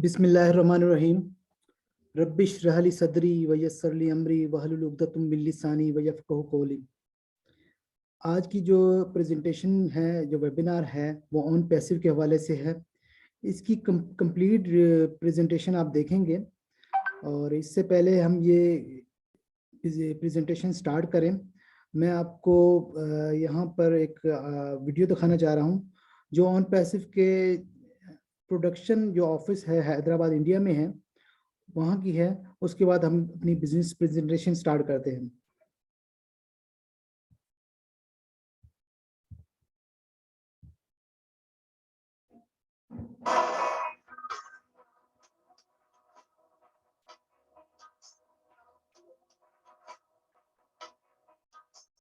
बिस्मिल्लाहिर्रहमानिर्रहीम। रब्बिश रहली सदरी वयस्सरली अमरी वहलुल उक़दतुम मिन लिसानी वयफ़क़हू क़ौली। आज की जो प्रेजेंटेशन है, जो वेबिनार है, वो ऑन पैसिव के हवाले से है। इसकी कंप्लीट प्रेजेंटेशन आप देखेंगे और इससे पहले हम ये प्रेजेंटेशन स्टार्ट करें, मैं आपको यहाँ पर एक वीडियो दिखाना चाह रहा हूँ जो ऑन पैसिव के प्रोडक्शन जो ऑफिस है हैदराबाद इंडिया में है वहाँ की है। उसके बाद हम अपनी बिजनेस प्रेजेंटेशन स्टार्ट करते हैं।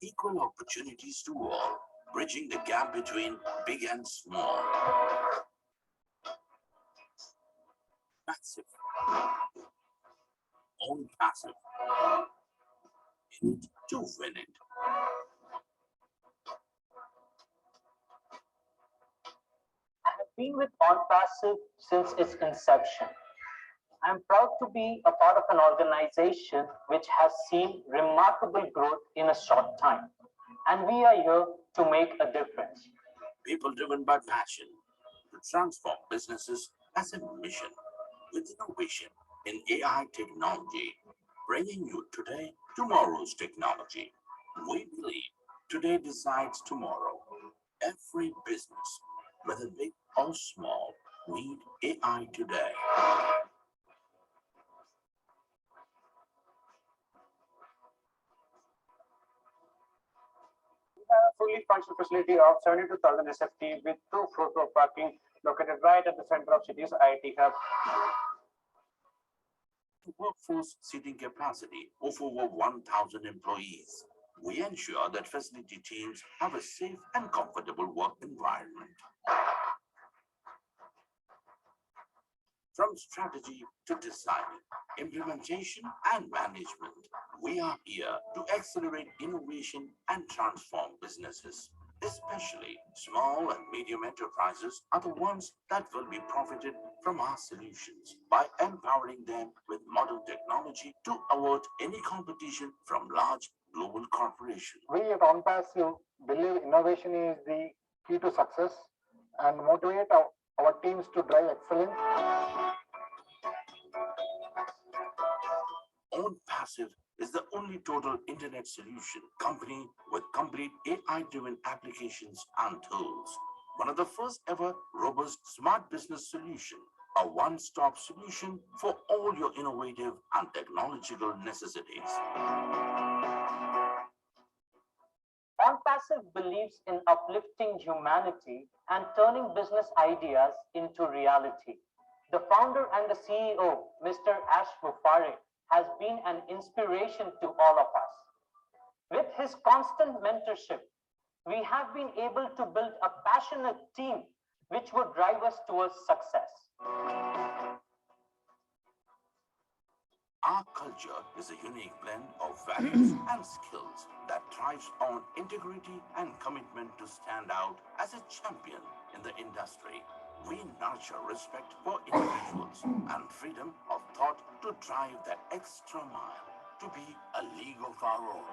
Equal opportunities to all, bridging the gap between big and small. Passive. Own passive. In it to win it. I have been with OnPassive since its inception. I am proud to be a part of an organization which has seen remarkable growth in a short time. And we are here to make a difference. People driven by passion to transform businesses as a mission with innovation in AI technology, bringing you today tomorrow's technology. We believe today decides tomorrow. Every business, whether big or small, need AI today. We have a fully functional facility of 72,000 SFT with 2 floors of parking located right at the center of city's IT hub. Workforce seating capacity of over 1,000 employees. We ensure that facility teams have a safe and comfortable work environment. From strategy to design, implementation and management, we are here to accelerate innovation and transform businesses. Especially small and medium enterprises are the ones that will be profited from our solutions by empowering them with modern technology to avoid any competition from large global corporations. We at OnPassive believe innovation is the key to success and motivate our teams to drive excellence. OnPassive is the only total internet solution company with complete AI-driven applications and tools. One of the first ever robust smart business solution, a one-stop solution for all your innovative and technological necessities. OnPassive believes in uplifting humanity and turning business ideas into reality. The founder and the CEO, Mr. Ash Mufareh, has been an inspiration to all of us. With his constant mentorship, we have been able to build a passionate team which would drive us towards success. Our culture is a unique blend of values and skills that thrives on integrity and commitment to stand out as a champion in the industry. We nurture respect for individuals and freedom of thought to drive that extra mile to be a league of our own.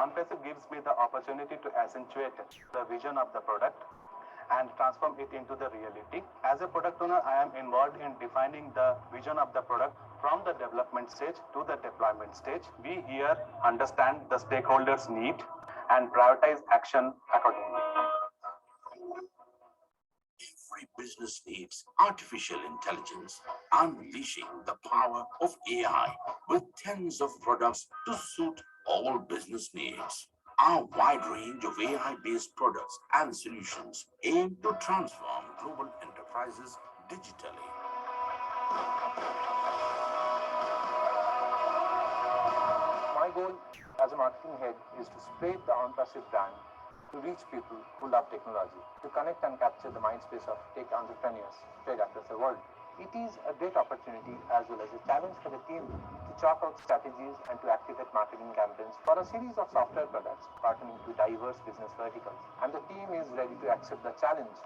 OnPassive gives me the opportunity to accentuate the vision of the product and transform it into the reality. As a product owner, I am involved in defining the vision of the product from the development stage to the deployment stage. We here understand the stakeholders' need and prioritize action accordingly. Every business needs artificial intelligence, unleashing the power of AI with tens of products to suit all business needs. Our wide range of AI-based products and solutions aim to transform global enterprises digitally. My goal as a marketing head is to spread the OnPassive brand to reach people who love technology, to connect and capture the mindspace of tech entrepreneurs spread across the world. It is a great opportunity as well as a challenge for the team to chalk out strategies and to activate marketing campaigns for a series of software products pertaining to diverse business verticals. And the team is ready to accept the challenge.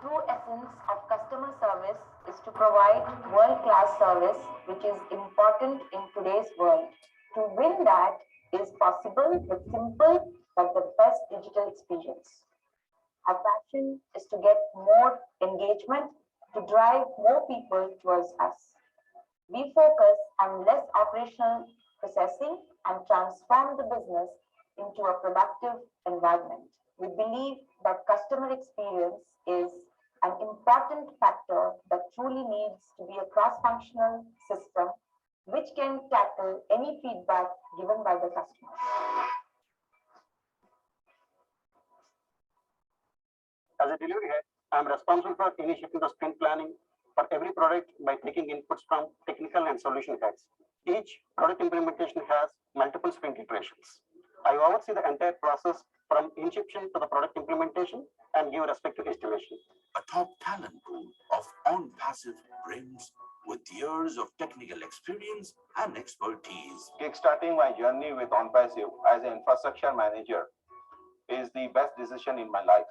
true essence of customer service is to provide world-class service, which is important in today's world. To win that is possible with simple but the best digital experience. Our passion is to get more engagement, to drive more people towards us. We focus on less operational processing and transform the business into a productive environment. We believe that customer experience is an important factor that truly needs to be a cross-functional system which can tackle any feedback given by the customer. As a delivery head, I am responsible for initiating the sprint planning for every product by taking inputs from technical and solution heads. Each product implementation has multiple sprint iterations. I oversee the entire process from inception to the product implementation and give respective estimation. A top talent pool of OnPassive brims with years of technical experience and expertise. Kickstarting my journey with OnPassive as an infrastructure manager is the best decision in my life.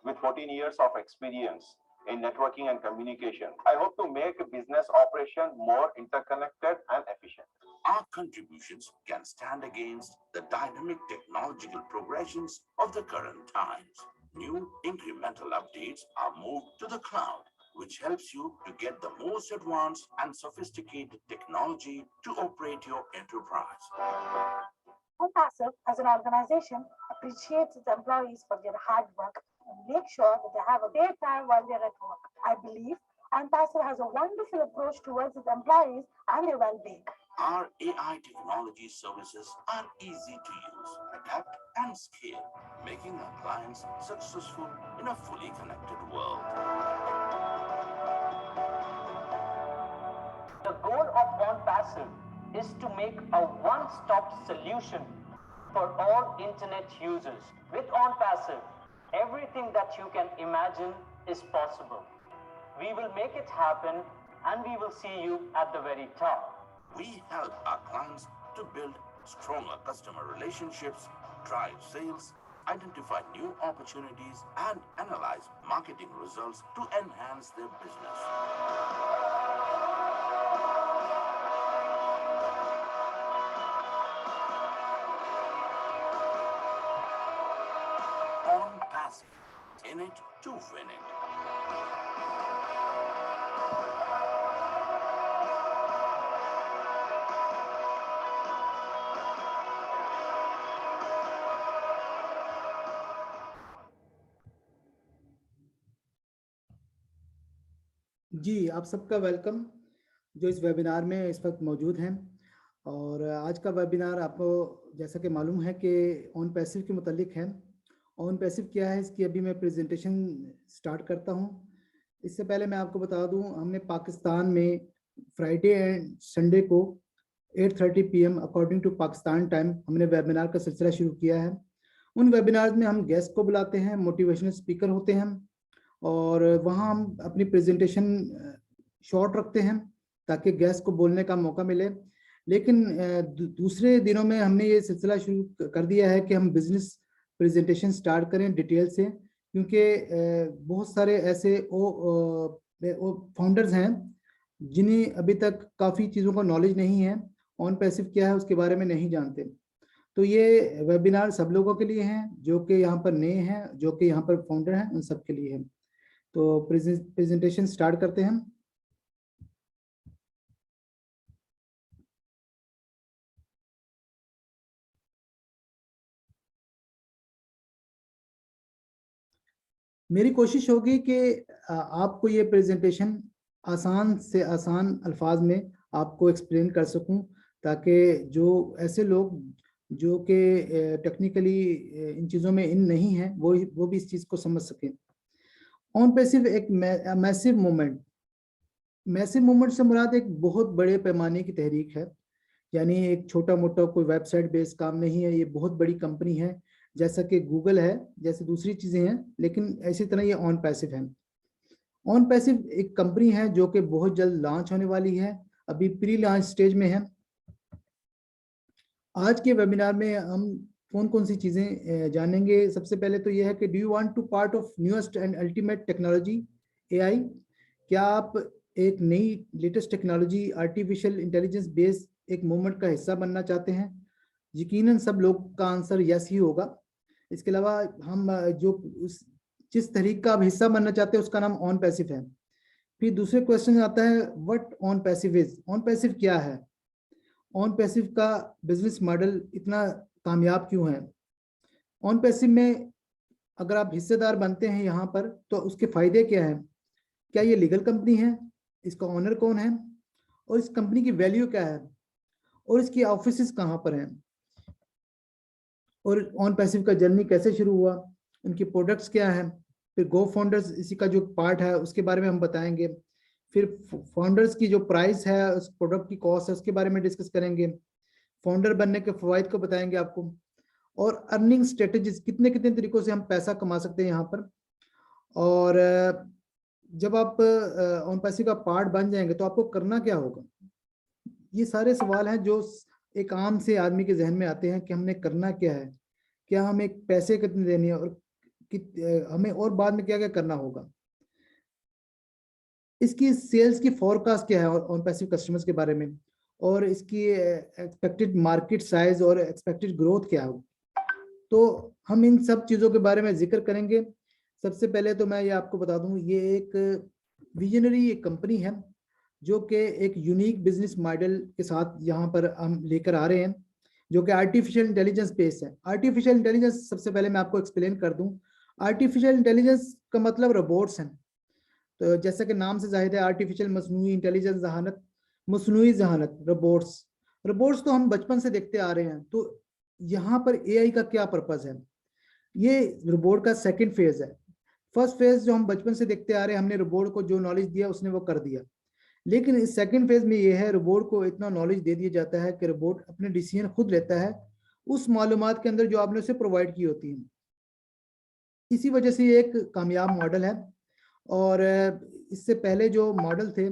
With 14 years of experience in networking and communication, I hope to make a business operation more interconnected and efficient. Our contributions can stand against the dynamic technological progressions of the current times. New incremental updates are moved to the cloud, which helps you to get the most advanced and sophisticated technology to operate your enterprise. OnPassive, as an organization, appreciates its employees for their hard work and make sure that they have a fair time while they're at work. I believe OnPassive has a wonderful approach towards its employees and their well-being. Our AI technology services are easy to use, adapt, and scale, making our clients successful in a fully connected world. The goal of OnPassive is to make a one-stop solution for all internet users. With OnPassive, everything that you can imagine is possible. We will make it happen, and we will see you at the very top. We help our clients to build stronger customer relationships, drive sales, identify new opportunities, and analyze marketing results to enhance their business. OnPassive, in it to win it. जी, आप सबका welcome जो इस webinar में इस वक्त मौजूद हैं। और आज का वेबिनार आपको जैसा कि मालूम है कि OnPassive के मुतालिक है। OnPassive क्या है, इसकी अभी मैं प्रेजेंटेशन स्टार्ट करता हूं। इससे पहले मैं आपको बता दूं, हमने पाकिस्तान में फ्राइडे एंड संडे को 8:30 PM according to Pakistan time हमने वेबिनार का सिलसिला शुरू किया है। उन वेबिनार्स में हम गेस्ट को बुलाते हैं, मोटिवेशनल स्पीकर होते हैं और वहाँ हम अपनी प्रेजेंटेशन शॉर्ट रखते हैं ताकि गेस्ट को बोलने का मौका मिले। लेकिन दूसरे दिनों में हमने ये सिलसिला शुरू कर दिया है कि हम बिजनेस प्रेजेंटेशन स्टार्ट करें डिटेल से, क्योंकि बहुत सारे ऐसे फाउंडर्स हैं जिन्हें अभी तक काफ़ी चीज़ों का नॉलेज नहीं है, OnPassive क्या है उसके बारे में नहीं जानते। तो ये वेबिनार सब लोगों के लिए हैं जो कि यहाँ पर नए हैं, जो कि यहाँ पर फाउंडर हैं, उन सब के लिए है। तो प्रेजेंटेशन स्टार्ट करते हैं। मेरी कोशिश होगी कि आपको ये प्रेजेंटेशन आसान से आसान अल्फाज में आपको एक्सप्लेन कर सकूं, ताकि जो ऐसे लोग जो कि टेक्निकली इन चीज़ों में इन नहीं हैं वो भी इस चीज़ को समझ सकें। OnPassive एक मैसिव मूवमेंट से मुराद एक बहुत बड़े पैमाने की तहरीक है, यानी एक छोटा मोटा कोई वेबसाइट बेस्ड काम नहीं है। ये बहुत बड़ी कंपनी है, जैसा कि गूगल है, जैसे दूसरी चीज़ें हैं, लेकिन इसी तरह ये OnPassive है। OnPassive एक कंपनी है जो कि बहुत जल्द लॉन्च होने वाली है, अभी प्री लॉन्च स्टेज में है। आज के वेबिनार में हम कौन सी चीज़ें जानेंगे। सबसे पहले तो यह है कि do you want to part of newest and ultimate technology AI, क्या आप एक नई latest technology artificial intelligence based एक मूवमेंट का हिस्सा बनना चाहते हैं? यकीनन सब लोग का आंसर यस ही होगा। इसके अलावा हम जिस तरीके का आप हिस्सा बनना चाहते हैं उसका नाम ऑन पैसिव है। फिर दूसरे क्वेश्चन आता है what on passive is, on passive क्या है, ऑन पैसिव का बिजनेस मॉडल इतना कामयाब क्यों है, ऑन पैसिव में अगर आप हिस्सेदार बनते हैं यहाँ पर तो उसके फायदे क्या है, क्या ये लीगल कंपनी है, इसका ओनर कौन है, और इस कंपनी की वैल्यू क्या है, और इसकी ऑफिसेस कहाँ पर हैं, और ऑन पैसिव का जर्नी कैसे शुरू हुआ, उनके प्रोडक्ट्स क्या है, फिर गो फाउंडर्स इसी का जो पार्ट है उसके बारे में हम बताएंगे, फिर फाउंडर्स की जो प्राइस है उस प्रोडक्ट की कॉस्ट है उसके बारे में डिस्कस करेंगे, फाउंडर बनने के फवायद को बताएंगे आपको, और अर्निंग स्ट्रेटजीज कितने कितने तरीकों से हम पैसा कमा सकते हैं यहाँ पर। और जब आप ऑन पैसिव का पार्ट बन जाएंगे तो आपको करना क्या होगा। ये सारे सवाल हैं जो एक आम से आदमी के जहन में आते हैं कि हमने करना क्या है, क्या हमें पैसे कितने देने हैं, और हमें और बाद में क्या क्या करना होगा, इसकी सेल्स की फोरकास्ट क्या है ऑन पैसिव कस्टमर्स के बारे में, और इसकी एक्सपेक्टेड मार्केट साइज और एक्सपेक्टेड ग्रोथ क्या हो। तो हम इन सब चीज़ों के बारे में जिक्र करेंगे। सबसे पहले तो मैं ये आपको बता दूं, ये एक विजनरी एक कंपनी है जो कि एक यूनिक बिजनेस मॉडल के साथ यहाँ पर हम लेकर आ रहे हैं, जो कि आर्टिफिशियल इंटेलिजेंस बेस है। आर्टिफिशियल इंटेलिजेंस सबसे पहले मैं आपको एक्सप्लेन कर दूं, आर्टिफिशियल इंटेलिजेंस का मतलब रोबोट्स हैं। तो जैसा कि नाम से जाहिर है आर्टिफिशियल मसनूई इंटेलिजेंस जहानत, मसनूई जहानत, रोबोट्स। रोबोट्स तो हम बचपन से देखते आ रहे हैं, तो यहाँ पर एआई का क्या पर्पस है, ये रोबोट का सेकंड फेज है। फर्स्ट फेज जो हम बचपन से देखते आ रहे हैं, हमने रोबोट को जो नॉलेज दिया उसने वो कर दिया, लेकिन इस सेकंड फेज में ये है रोबोट को इतना नॉलेज दे दिया जाता है कि रोबोट अपने डिसीजन खुद लेता है उस मालूमात के अंदर जो आपने उसे प्रोवाइड की होती है। इसी वजह से ये एक कामयाब मॉडल है। और इससे पहले जो मॉडल थे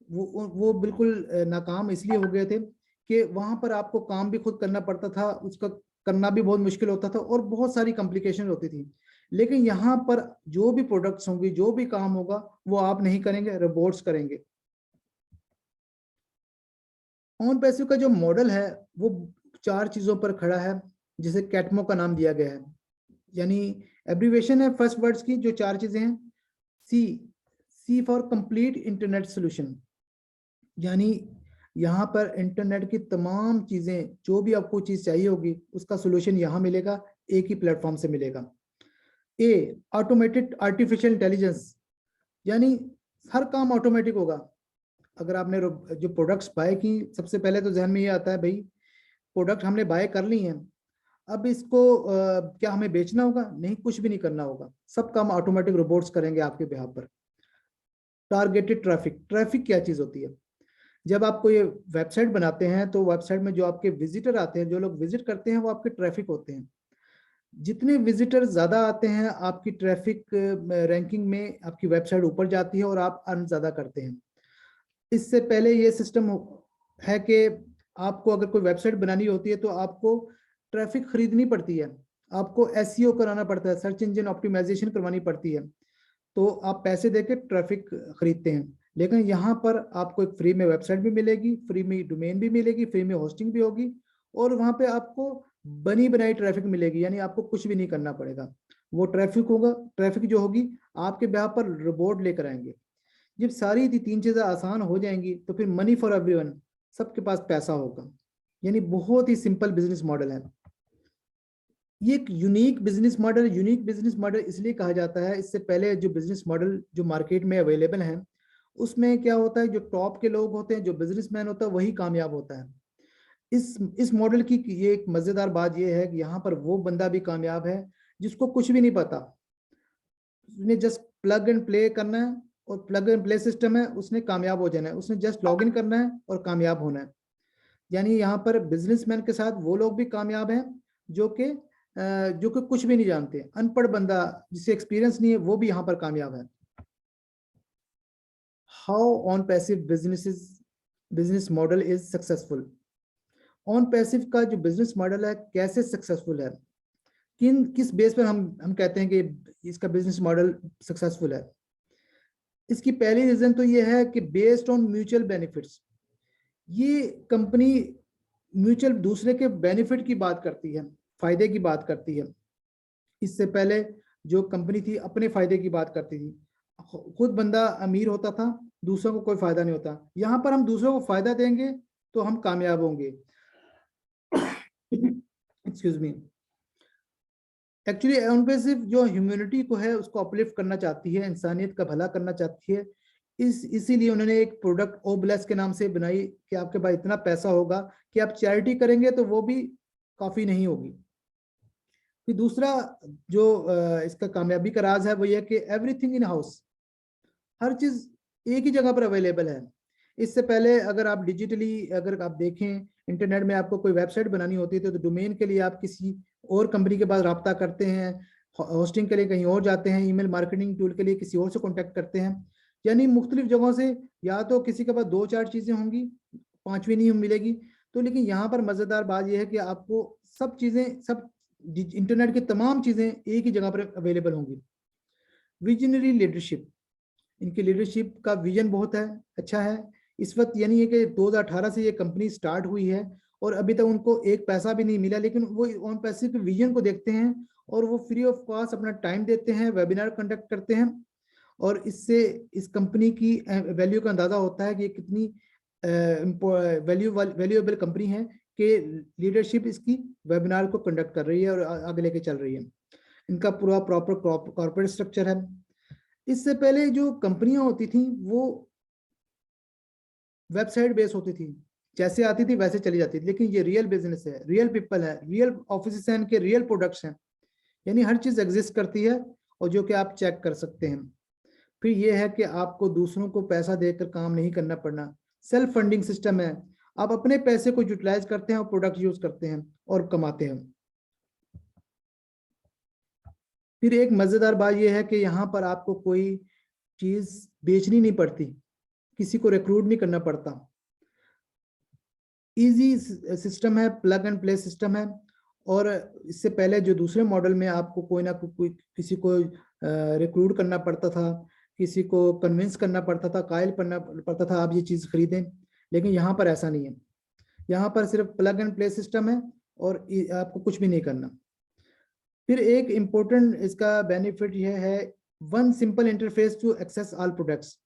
वो बिल्कुल नाकाम इसलिए हो गए थे कि वहां पर आपको काम भी खुद करना पड़ता था, उसका करना भी बहुत मुश्किल होता था और बहुत सारी कॉम्प्लिकेशन होती थी। लेकिन यहाँ पर जो भी प्रोडक्ट्स होंगे, जो भी काम होगा वो आप नहीं करेंगे, रोबोट्स करेंगे। ऑन पैसिव का जो मॉडल है वो 4 चीजों पर खड़ा है, जिसे कैटमो का नाम दिया गया है, यानी एब्रीवेशन है फर्स्ट वर्ड्स की जो 4 चीजें हैं। सी फॉर कंप्लीट इंटरनेट सोल्यूशन, यानी यहाँ पर इंटरनेट की तमाम चीजें, जो भी आपको चीज चाहिए होगी उसका सोल्यूशन यहाँ मिलेगा, एक ही प्लेटफॉर्म से मिलेगा। ए ऑटोमेटेड आर्टिफिशियल इंटेलिजेंस, यानी हर काम ऑटोमेटिक होगा। अगर आपने जो प्रोडक्ट्स बाय की, सबसे पहले तो जहन में ये आता है भाई प्रोडक्ट हमने बाय कर ली हैं, अब इसको क्या हमें बेचना होगा? नहीं, कुछ भी नहीं करना होगा, सब काम ऑटोमेटिक रोबोट्स करेंगे आपके बिहाफ पर। टारगेटेड ट्रैफिक, ट्रैफिक क्या चीज होती है? जब आपको ये वेबसाइट बनाते हैं तो वेबसाइट में जो आपके विजिटर आते हैं, जो लोग विजिट करते हैं, वो आपके ट्रैफिक होते हैं। जितने विजिटर ज्यादा आते हैं आपकी ट्रैफिक रैंकिंग में आपकी वेबसाइट ऊपर जाती है और आप अर्न ज्यादा करते हैं। इससे पहले ये सिस्टम है कि आपको अगर कोई वेबसाइट बनानी होती है तो आपको ट्रैफिक खरीदनी पड़ती है, आपको एसईओ कराना पड़ता है, सर्च इंजन ऑप्टिमाइजेशन करवानी पड़ती है, तो आप पैसे देके ट्रैफिक खरीदते हैं। लेकिन यहाँ पर आपको एक फ्री में वेबसाइट भी मिलेगी, फ्री में डोमेन भी मिलेगी, फ्री में होस्टिंग भी होगी, और वहाँ पे आपको बनी बनाई ट्रैफिक मिलेगी, यानी आपको कुछ भी नहीं करना पड़ेगा। वो ट्रैफिक होगा, ट्रैफिक जो होगी आपके बिहार पर रोबोट लेकर आएंगे। जब सारी 3 चीजें आसान हो जाएंगी तो फिर मनी फॉर एवरीवन, सबके पास पैसा होगा। यानी बहुत ही सिंपल बिजनेस मॉडल है ये, एक unique business model. Unique business model इसलिए कहा जाता है, इससे पहले जो बिजनेस मॉडल जो मार्केट में अवेलेबल हैं उसमें क्या होता है, जो टॉप के लोग होते हैं, जो बिजनेसमैन होता है, वही कामयाब होता है। इस मॉडल की ये एक मजेदार बात ये है कि यहाँ पर वो बंदा भी कामयाब है जिसको कुछ भी नहीं पता, उसने जस्ट प्लग एंड प्ले करना है, और प्लग एंड प्ले सिस्टम है, उसने कामयाब हो जाना है, उसने जस्ट लॉग इन करना है और कामयाब होना है। यानी यहाँ पर बिजनेसमैन के साथ वो लोग भी कामयाब हैं जो कि कुछ भी नहीं जानते, अनपढ़ बंदा जिसे एक्सपीरियंस नहीं है वो भी यहाँ पर कामयाब है। How on passive business model is successful. On passive का जो बिजनेस मॉडल है कैसे सक्सेसफुल है, किस बेस पर हम कहते हैं कि इसका बिजनेस मॉडल सक्सेसफुल है। इसकी पहली रीजन तो ये है कि बेस्ड ऑन म्यूचुअल बेनिफिट्स, ये कंपनी म्यूचुअल दूसरे के बेनिफिट की बात करती है, फायदे की बात करती है। इससे पहले जो कंपनी थी अपने फायदे की बात करती थी, खुद बंदा अमीर होता था, दूसरों को कोई फायदा नहीं होता। यहाँ पर हम दूसरों को फायदा देंगे तो हम कामयाब होंगे। Excuse me. एक्चुअली ऑनपेसिव जो ह्यूमैनिटी को है उसको अपलिफ्ट करना चाहती है, इंसानियत का भला करना चाहती है। इसीलिए उन्होंने एक प्रोडक्ट ओब्लेस के नाम से बनाई कि आपके पास इतना पैसा होगा कि आप चैरिटी करेंगे तो वो भी काफी नहीं होगी। फिर दूसरा जो इसका कामयाबी का राज है वो ये कि एवरीथिंग इन हाउस, हर चीज एक ही जगह पर अवेलेबल है। इससे पहले अगर आप डिजिटली अगर आप देखें, इंटरनेट में आपको कोई वेबसाइट बनानी होती है तो डोमेन के लिए आप किसी और कंपनी के पास रब्ता करते हैं, होस्टिंग के लिए कहीं और जाते हैं, ईमेल मार्केटिंग टूल के लिए किसी और से कॉन्टैक्ट करते हैं। यानी मुख्तलिफ जगहों से, या तो किसी के पास 2-4 चीजें होंगी, 5वीं नहीं मिलेगी। तो लेकिन यहाँ पर मजेदार बात यह है कि आपको सब चीजें, सब इंटरनेट की तमाम चीजें एक ही जगह पर अवेलेबल होंगी। विजनरी लीडरशिप, इनकी लीडरशिप का विजन बहुत है, अच्छा है। इस वक्त यानी है कि 2018 से ये कंपनी स्टार्ट हुई है और अभी तक उनको एक पैसा भी नहीं मिला, लेकिन वो ऑन पैसे के विजन को देखते हैं और वो फ्री ऑफ कॉस्ट अपना टाइम देते हैं, वेबिनार कंडक्ट करते हैं। और इससे इस कंपनी की वैल्यू का अंदाजा होता है कि ये कितनी वैल्यूएबल कंपनी है कि लीडरशिप इसकी वेबिनार को कंडक्ट कर रही है और आगे लेके चल रही है। इनका पूरा प्रॉपर कॉर्पोरेट स्ट्रक्चर है। इससे पहले जो कंपनियां होती थी वो वेबसाइट बेस होती थी, जैसे आती थी वैसे चली जाती थी। लेकिन ये रियल बिजनेस है, रियल पीपल है, रियल ऑफिस हैं, इनके रियल प्रोडक्ट्स हैं, यानी हर चीज एग्जिस्ट करती है और जो कि आप चेक कर सकते हैं। फिर ये है कि आपको दूसरों को पैसा देकर काम नहीं करना पड़ना, सेल्फ फंडिंग सिस्टम है, आप अपने पैसे को यूटिलाइज करते हैं और प्रोडक्ट यूज करते हैं और कमाते हैं। फिर एक मजेदार बात यह है कि यहाँ पर आपको कोई चीज बेचनी नहीं पड़ती, किसी को रिक्रूट नहीं करना पड़ता, इजी सिस्टम है, प्लग एंड प्ले सिस्टम है। और इससे पहले जो दूसरे मॉडल में आपको कोई ना कोई किसी को रिक्रूट करना पड़ता था, किसी को कन्विंस करना पड़ता था, कायल करना पड़ता था आप ये चीज खरीदें, लेकिन यहाँ पर ऐसा नहीं है। यहाँ पर सिर्फ प्लग एंड प्ले सिस्टम है और आपको कुछ भी नहीं करना। फिर एक इम्पोर्टेंट इसका बेनिफिट यह है, one simple interface to access all products.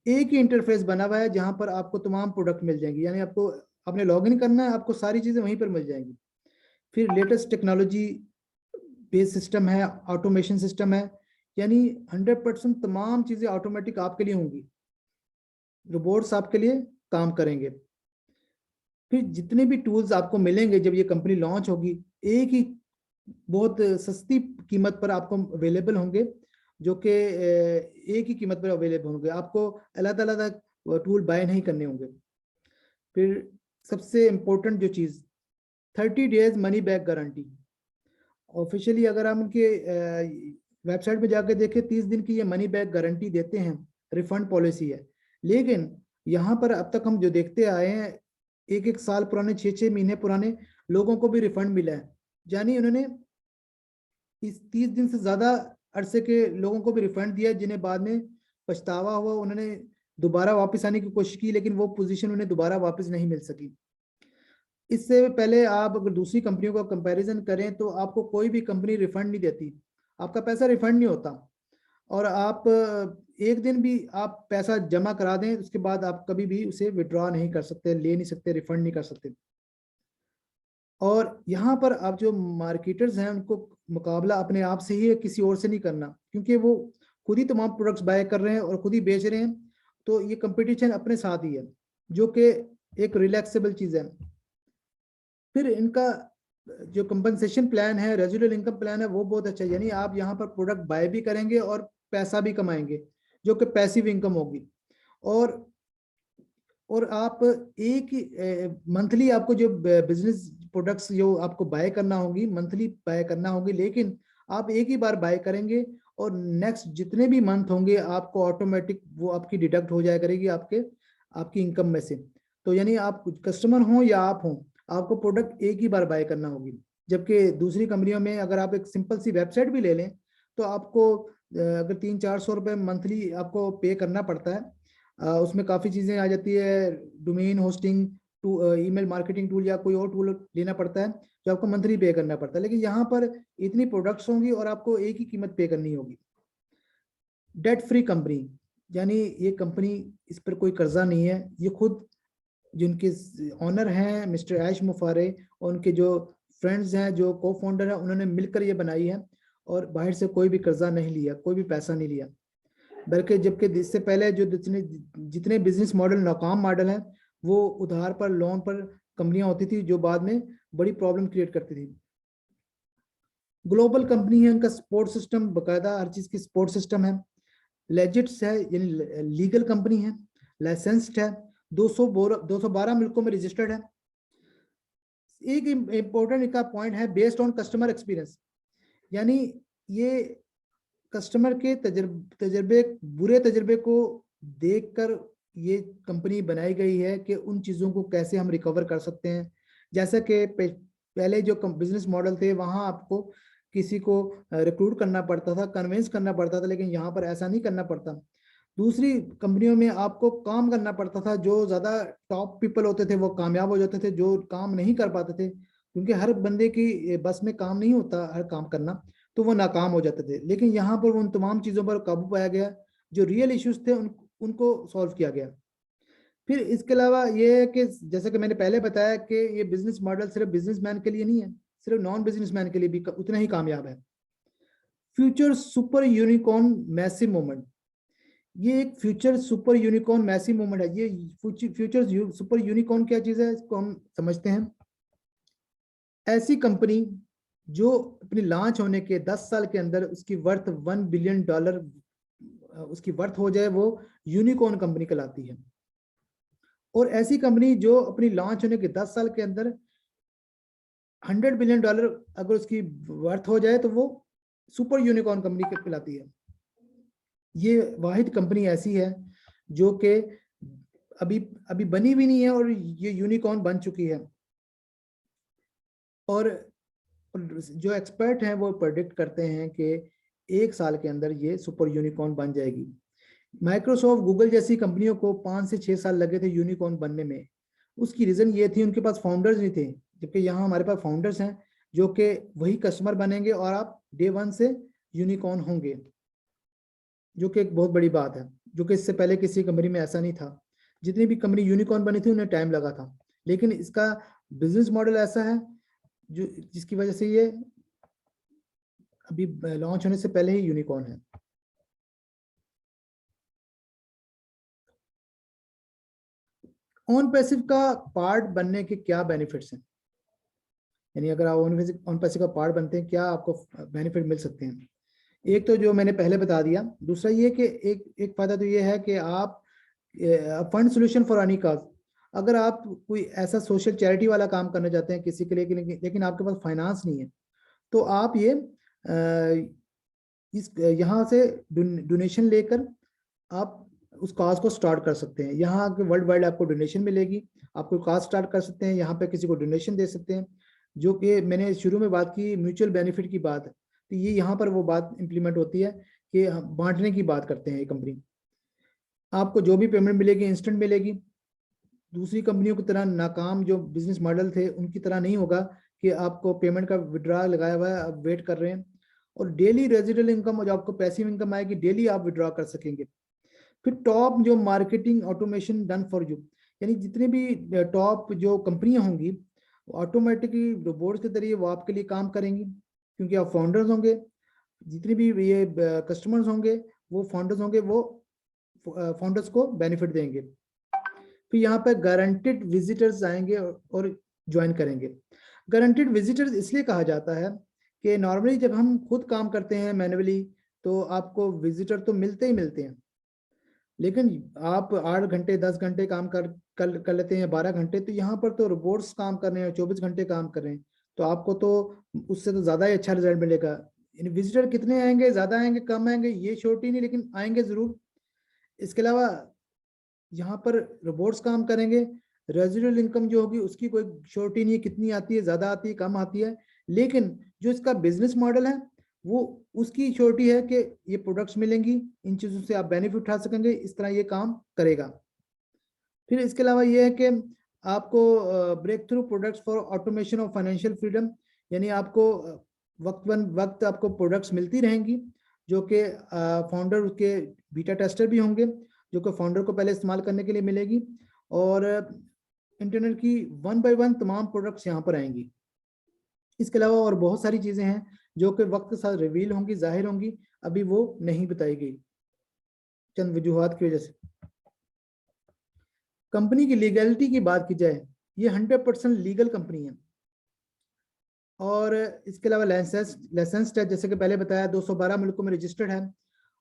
एक ही इंटरफेस बना हुआ है जहां पर आपको तमाम प्रोडक्ट मिल जाएंगे, यानी आपको आपने लॉग इन करना है, आपको सारी चीजें वहीं पर मिल जाएंगी। फिर लेटेस्ट टेक्नोलॉजी बेस्ड सिस्टम है, ऑटोमेशन सिस्टम है, यानी 100% तमाम चीजें ऑटोमेटिक आपके लिए होंगी, रोबोट्स आपके लिए काम करेंगे। फिर जितने भी टूल्स आपको मिलेंगे जब ये कंपनी लॉन्च होगी, एक ही बहुत सस्ती कीमत पर आपको अवेलेबल होंगे, जो कि एक ही कीमत पर अवेलेबल होंगे, आपको अलग-अलग टूल बाय नहीं करने होंगे। फिर सबसे इम्पोर्टेंट जो चीज़, 30 days money back guarantee. Officially अगर हम उनके वेबसाइट पे जाके देखें, 30 दिन की ये मनी बैक गारंटी देते हैं, रिफंड पॉलिसी है। लेकिन यहाँ पर अब तक हम जो देखते आए हैं, 1-1 साल पुराने, 6-6 महीने पुराने लोगों को भी रिफंड मिला है, यानी उन्होंने इस 30 दिन से ज्यादा अरसे के लोगों को भी रिफंड दिया, जिन्हें बाद में पछतावा हुआ, उन्होंने दोबारा वापस आने की कोशिश की, लेकिन वो पोजीशन उन्हें दोबारा वापस नहीं मिल सकी। इससे पहले आप अगर दूसरी कंपनियों का कंपैरिजन करें तो आपको कोई भी कंपनी रिफंड नहीं देती, आपका पैसा रिफंड नहीं होता, और आप एक दिन भी आप पैसा जमा करा दें उसके बाद आप कभी भी उसे विड्रॉ नहीं कर सकते, ले नहीं सकते, रिफंड नहीं कर सकते। और यहाँ पर आप जो मार्केटर्स हैं उनको मुकाबला अपने आप से ही है, किसी और से नहीं करना, क्योंकि वो खुद ही तमाम प्रोडक्ट्स बाय कर रहे हैं और खुद ही बेच रहे हैं, तो ये कंपटीशन अपने साथ ही है, जो कि एक रिलैक्सेबल चीज है। फिर इनका जो कंपनसेशन प्लान है, रेजिडुअल इनकम प्लान है, वो बहुत अच्छा है, यानी आप यहाँ पर प्रोडक्ट बाय भी करेंगे और पैसा भी कमाएंगे, जो कि पैसिव इनकम होगी। और आप एक ही मंथली आपको जो बिजनेस प्रोडक्ट्स जो आपको बाय करना होगी, मंथली बाय करना होगी, लेकिन आप एक ही बार बाय करेंगे और नेक्स्ट जितने भी मंथ होंगे आपको ऑटोमेटिक वो आपकी डिडक्ट हो जाया करेगी आपकी इनकम में से। तो यानी आप कस्टमर हो या आप हो, आपको प्रोडक्ट एक ही बार बाय करना होगी। जबकि दूसरी कंपनियों में अगर आप एक सिंपल सी वेबसाइट भी ले लें तो आपको अगर 300-400 रुपये मंथली आपको पे करना पड़ता है। उसमें काफ़ी चीज़ें आ जाती है, domain hosting, email marketing tool या कोई और टूल लेना पड़ता है जो आपको मंथली पे करना पड़ता है। लेकिन यहाँ पर इतनी प्रोडक्ट्स होंगी और आपको एक ही कीमत पे करनी होगी। डेट फ्री कंपनी, यानी ये कंपनी, इस पर कोई कर्जा नहीं है। ये खुद जिनके ऑनर हैं मिस्टर ऐश मुफारे और उनके जो फ्रेंड्स हैं, जो को फाउंडर हैं, उन्होंने मिलकर ये बनाई है और बाहर से कोई भी कर्जा नहीं लिया, कोई भी पैसा नहीं लिया। बल्कि जबकि इससे पहले जो जितने बिजनेस मॉडल नाकाम मॉडल हैं वो उधार पर, लोन पर कंपनियां होती थी जो बाद में बड़ी प्रॉब्लम क्रिएट करती थी। ग्लोबल कंपनी है, उनका सपोर्ट सिस्टम बाकायदा हर चीज की सपोर्ट सिस्टम है। लेजिट्स है, यानी लीगल कंपनी है, लाइसेंस्ड है, 212 मुल्कों में रजिस्टर्ड है। एक इम्पोर्टेंट इनका पॉइंट है बेस्ड ऑन कस्टमर एक्सपीरियंस, यानी ये कस्टमर के तजर्बे, बुरे तजर्बे को देखकर ये कंपनी बनाई गई है कि उन चीज़ों को कैसे हम रिकवर कर सकते हैं। जैसा कि पहले जो बिजनेस मॉडल थे वहाँ आपको किसी को रिक्रूट करना पड़ता था, कन्विंस करना पड़ता था, लेकिन यहाँ पर ऐसा नहीं करना पड़ता। दूसरी कंपनियों में आपको काम करना पड़ता था, जो ज़्यादा टॉप पीपल होते थे वो कामयाब हो जाते थे, जो काम नहीं कर पाते थे, क्योंकि हर बंदे की बस में काम नहीं होता हर काम करना, तो वो नाकाम हो जाते थे। लेकिन यहाँ पर उन तमाम चीज़ों पर काबू पाया गया, जो रियल इश्यूज थे उनको सॉल्व किया गया। फिर इसके अलावा ये है कि जैसे कि मैंने पहले बताया कि ये बिजनेस मॉडल सिर्फ बिजनेसमैन के लिए नहीं है, सिर्फ नॉन बिजनेसमैन के लिए भी उतना ही कामयाब है। Future super unicorn massive movement, ये एक future super unicorn massive movement है। ये फ्यूचर सुपर यूनिकॉर्न क्या चीज़ है, इसको हम समझते हैं। ऐसी कंपनी जो अपनी लॉन्च होने के 10 साल के अंदर उसकी वर्थ $1 बिलियन उसकी वर्थ हो जाए, वो यूनिकॉर्न कंपनी कहलाती है। और ऐसी कंपनी जो अपनी लॉन्च होने के 10 साल के अंदर $100 बिलियन अगर उसकी वर्थ हो जाए तो वो सुपर यूनिकॉर्न कंपनी कहलाती है। ये वाहिद कंपनी ऐसी है जो कि अभी बनी भी नहीं है और ये यूनिकॉर्न बन चुकी है। और जो एक्सपर्ट हैं वो प्रेडिक्ट करते हैं कि 1 साल के अंदर ये सुपर यूनिकॉर्न बन जाएगी। माइक्रोसॉफ्ट, गूगल जैसी कंपनियों को 5 से 6 साल लगे थे यूनिकॉर्न बनने में। उसकी रीज़न ये थी उनके पास फाउंडर्स नहीं थे, जबकि यहाँ हमारे पास फाउंडर्स हैं जो कि वही कस्टमर बनेंगे और आप डे 1 से यूनिकॉर्न होंगे, जो कि एक बहुत बड़ी बात है, जो कि इससे पहले किसी कंपनी में ऐसा नहीं था। जितनी भी कंपनी यूनिकॉर्न बनी थी उन्हें टाइम लगा था, लेकिन इसका बिजनेस मॉडल ऐसा है जो जिसकी वजह से ये अभी लॉन्च होने से पहले ही यूनिकॉर्न है। ऑन पैसिव का पार्ट बनने के क्या बेनिफिट्स हैं, यानी अगर आप ऑन पैसिव का पार्ट बनते हैं क्या आपको बेनिफिट मिल सकते हैं। एक तो जो मैंने पहले बता दिया, दूसरा ये कि एक फायदा तो ये है कि आप फंड सोल्यूशन फॉर एनी काज, अगर आप कोई ऐसा सोशल चैरिटी वाला काम करना चाहते हैं किसी के लिए, लेकिन आपके पास फाइनेंस नहीं है, तो आप ये यहाँ से डोनेशन लेकर आप उस काज को स्टार्ट कर सकते हैं। यहाँ वर्ल्ड वाइड आपको डोनेशन मिलेगी, आप कोई काज स्टार्ट कर सकते हैं, यहाँ पे किसी को डोनेशन दे सकते हैं, जो कि मैंने शुरू में बात की म्यूचुअल बेनिफिट की बात है, तो ये यहाँ पर वो बात इंप्लीमेंट होती है कि बांटने की बात करते हैं। ये कंपनी आपको जो भी पेमेंट मिलेगी इंस्टेंट मिलेगी। दूसरी कंपनियों की तरह नाकाम जो बिजनेस मॉडल थे उनकी तरह नहीं होगा कि आपको पेमेंट का विड्रॉ लगाया हुआ है, आप वेट कर रहे हैं। और डेली रेजिडुअल इनकम, जो आपको पैसिव इनकम आएगी, डेली आप विड्रॉ कर सकेंगे। फिर टॉप जो marketing automation done for you, यानी जितने भी टॉप जो कंपनियां होंगी ऑटोमेटिकली रोबोट्स के जरिए वो आपके लिए काम करेंगी, क्योंकि आप फाउंडर्स होंगे। जितने भी ये कस्टमर्स होंगे वो फाउंडर्स होंगे, वो फाउंडर्स को बेनिफिट देंगे। फिर यहाँ पर गारंटेड विजिटर्स आएंगे और ज्वाइन करेंगे। गारंटेड विजिटर्स इसलिए कहा जाता है कि नॉर्मली जब हम खुद काम करते हैं मैन्युअली तो आपको विजिटर तो मिलते ही मिलते हैं, लेकिन आप 8 घंटे 10 घंटे काम कर लेते हैं, 12 घंटे, तो यहाँ पर तो रोबोट्स काम कर रहे हैं, 24 घंटे काम कर रहे हैं, तो आपको तो उससे तो ज़्यादा ही अच्छा रिजल्ट मिलेगा। विजिटर कितने आएंगे, ज़्यादा आएंगे कम आएंगे ये श्योरिटी नहीं, लेकिन आएंगे ज़रूर। इसके अलावा यहाँ पर रोबोट्स काम करेंगे, रेजिडुअल इनकम जो होगी उसकी कोई श्योरिटी नहीं है, कितनी आती है, ज़्यादा आती है कम आती है, लेकिन जो इसका बिजनेस मॉडल है वो उसकी श्योरिटी है कि ये प्रोडक्ट्स मिलेंगी, इन चीज़ों से आप बेनिफिट उठा सकेंगे, इस तरह ये काम करेगा। फिर इसके अलावा ये है कि आपको break through products for automation of financial freedom, यानी आपको वक्त आपको प्रोडक्ट्स मिलती रहेंगी जो कि फाउंडर के बीटा टेस्टर भी होंगे, जो कि फाउंडर को पहले इस्तेमाल करने के लिए मिलेगी, और इंटरनेट की 1 by 1 तमाम प्रोडक्ट्स यहाँ पर आएंगी। इसके अलावा और बहुत सारी चीज़ें हैं जो कि वक्त के साथ रिवील होंगी, जाहिर होंगी, अभी वो नहीं बताई गई चंद वजूहात की वजह से। कंपनी की लीगलिटी की बात की जाए, ये 100% लीगल कंपनी है, और इसके अलावा लाइसेंस है, जैसे कि पहले बताया 212 मुल्कों में रजिस्टर्ड है,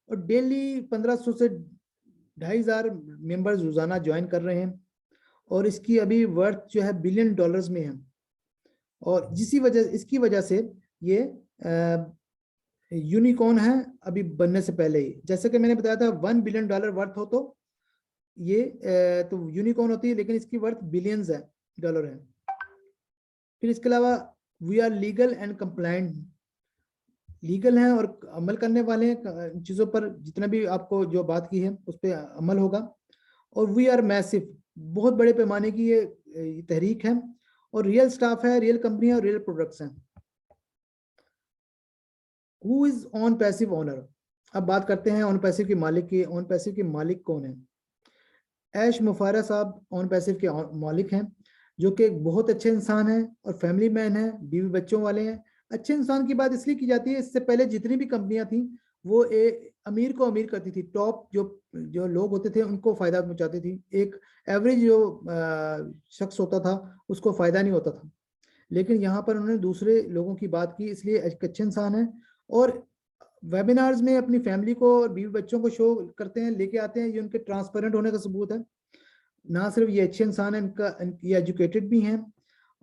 और डेली 1500 से 2500 मेंबर्स रोजाना ज्वाइन कर रहे हैं, और इसकी अभी वर्थ जो है $billion में है, और इसकी वजह से ये यूनिकॉर्न है अभी बनने से पहले ही। जैसे कि मैंने बताया था $1 billion वर्थ हो तो ये तो यूनिकॉर्न होती है, लेकिन इसकी वर्थ बिलियंस है, डॉलर है। फिर इसके अलावा we are legal and compliant, legal हैं और अमल करने वाले हैं चीज़ों पर, जितना भी आपको जो बात की है उस पर अमल होगा। और वी आर मैसिव, बहुत बड़े पैमाने की ये तहरीक है, और रियल स्टाफ है, रियल कंपनी है, और रियल प्रोडक्ट्स हैं। Who is on passive owner? अब बात करते हैं ऑन पैसिव के मालिक की। ऑन पैसिव के मालिक कौन है? ऐश मुफारा साहब ऑन पैसिव के मालिक हैं, जो कि एक बहुत अच्छे इंसान हैं और फैमिली मैन हैं, बीवी बच्चों वाले हैं। अच्छे इंसान की बात इसलिए की जाती है, इससे पहले जितनी भी कंपनियां थी वो अमीर को अमीर करती थी, टॉप जो लोग होते थे उनको फायदा पहुंचाती थी, एक एवरेज जो शख्स होता था उसको फायदा नहीं होता था। लेकिन यहाँ पर उन्होंने दूसरे लोगों की बात की, इसलिए एक अच्छे इंसान है, और वेबिनार्स में अपनी फैमिली को और बीवी बच्चों को शो करते हैं, लेके आते हैं, ये उनके ट्रांसपेरेंट होने का सबूत है। ना सिर्फ ये अच्छे इंसान है, ये एजुकेटेड भी हैं,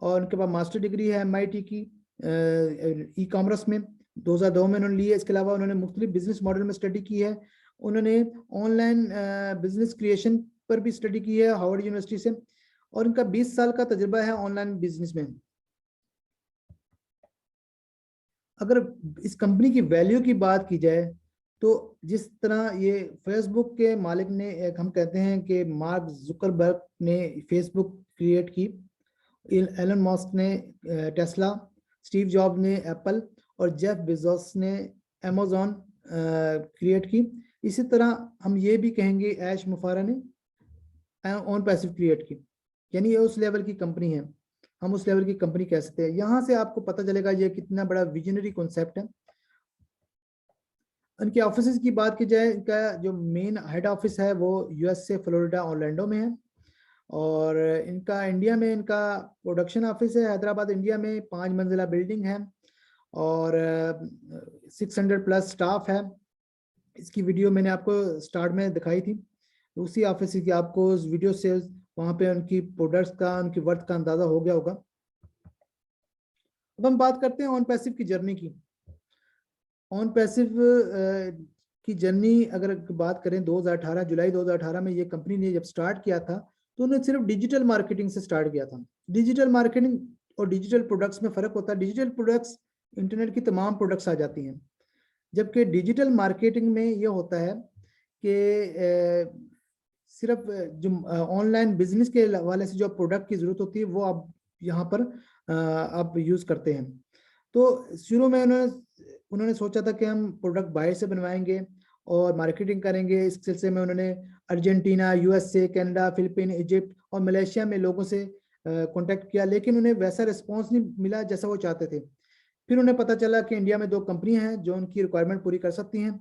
और उनके पास मास्टर डिग्री है MIT की ई कॉमर्स में 2002 में उन्होंने ली है। इसके अलावा उन्होंने मुख्तलिफ बिजनेस मॉडल में स्टडी की है, उन्होंने ऑनलाइन बिजनेस क्रिएशन पर भी स्टडी की है हार्वर्ड यूनिवर्सिटी से, और उनका 20 साल का तजुर्बा है ऑनलाइन बिजनेस में। अगर इस कंपनी की वैल्यू की बात की जाए तो जिस तरह ये फेसबुक के मालिक ने, एक हम कहते हैं कि मार्क जुकरबर्ग ने फेसबुक क्रिएट की, एलन मस्क ने टेस्ला, स्टीव जॉब ने एप्पल, और जेफ बेजोस ने अमेज़न क्रिएट की, इसी तरह हम ये भी कहेंगे ऐश मुफारा ने ऑन पैसिव क्रिएट की, यानी ये उस लेवल की कंपनी है, हम उस लेवल की कंपनी कह सकते हैं। यहाँ से आपको पता चलेगा ये कितना बड़ा विजनरी कॉन्सेप्ट है। इनके ऑफिस की बात की जाए, इनका जो मेन हेड ऑफिस है वो US से फ्लोरिडा ऑरलैंडो में है, और इनका इंडिया में इनका प्रोडक्शन ऑफिस है हैदराबाद इंडिया में, 5 मंजिला बिल्डिंग है, और 600+ स्टाफ है। इसकी वीडियो मैंने आपको स्टार्ट में दिखाई थी, उसी ऑफिस की आपको उस वीडियो से वहाँ पे उनकी प्रोडक्ट्स का, उनकी वर्थ का अंदाजा हो गया होगा। अब हम बात करते हैं ऑन पैसिव की जर्नी की। ऑन पैसिव की जर्नी अगर बात करें 2018 जुलाई 2018 में ये कंपनी ने जब स्टार्ट किया था तो उन्होंने सिर्फ डिजिटल मार्केटिंग से स्टार्ट किया था। डिजिटल मार्केटिंग और डिजिटल प्रोडक्ट्स में फ़र्क होता है। डिजिटल प्रोडक्ट्स इंटरनेट की तमाम प्रोडक्ट्स आ जाती हैं, जबकि डिजिटल मार्केटिंग में ये होता है कि सिर्फ जो ऑनलाइन बिजनेस के हवाले से जो प्रोडक्ट की ज़रूरत होती है वो आप यहाँ पर आप यूज़ करते हैं। तो शुरू में उन्होंने सोचा था कि हम प्रोडक्ट बाहर से बनवाएंगे और मार्केटिंग करेंगे। इस सिलसिले में उन्होंने Argentina, USA, Canada, Philippine, Egypt और मलेशिया में लोगों से कांटेक्ट किया, लेकिन उन्हें वैसा रिस्पांस नहीं मिला जैसा वो चाहते थे। फिर उन्हें पता चला कि इंडिया में 2 कंपनियां हैं जो उनकी रिक्वायरमेंट पूरी कर सकती हैं।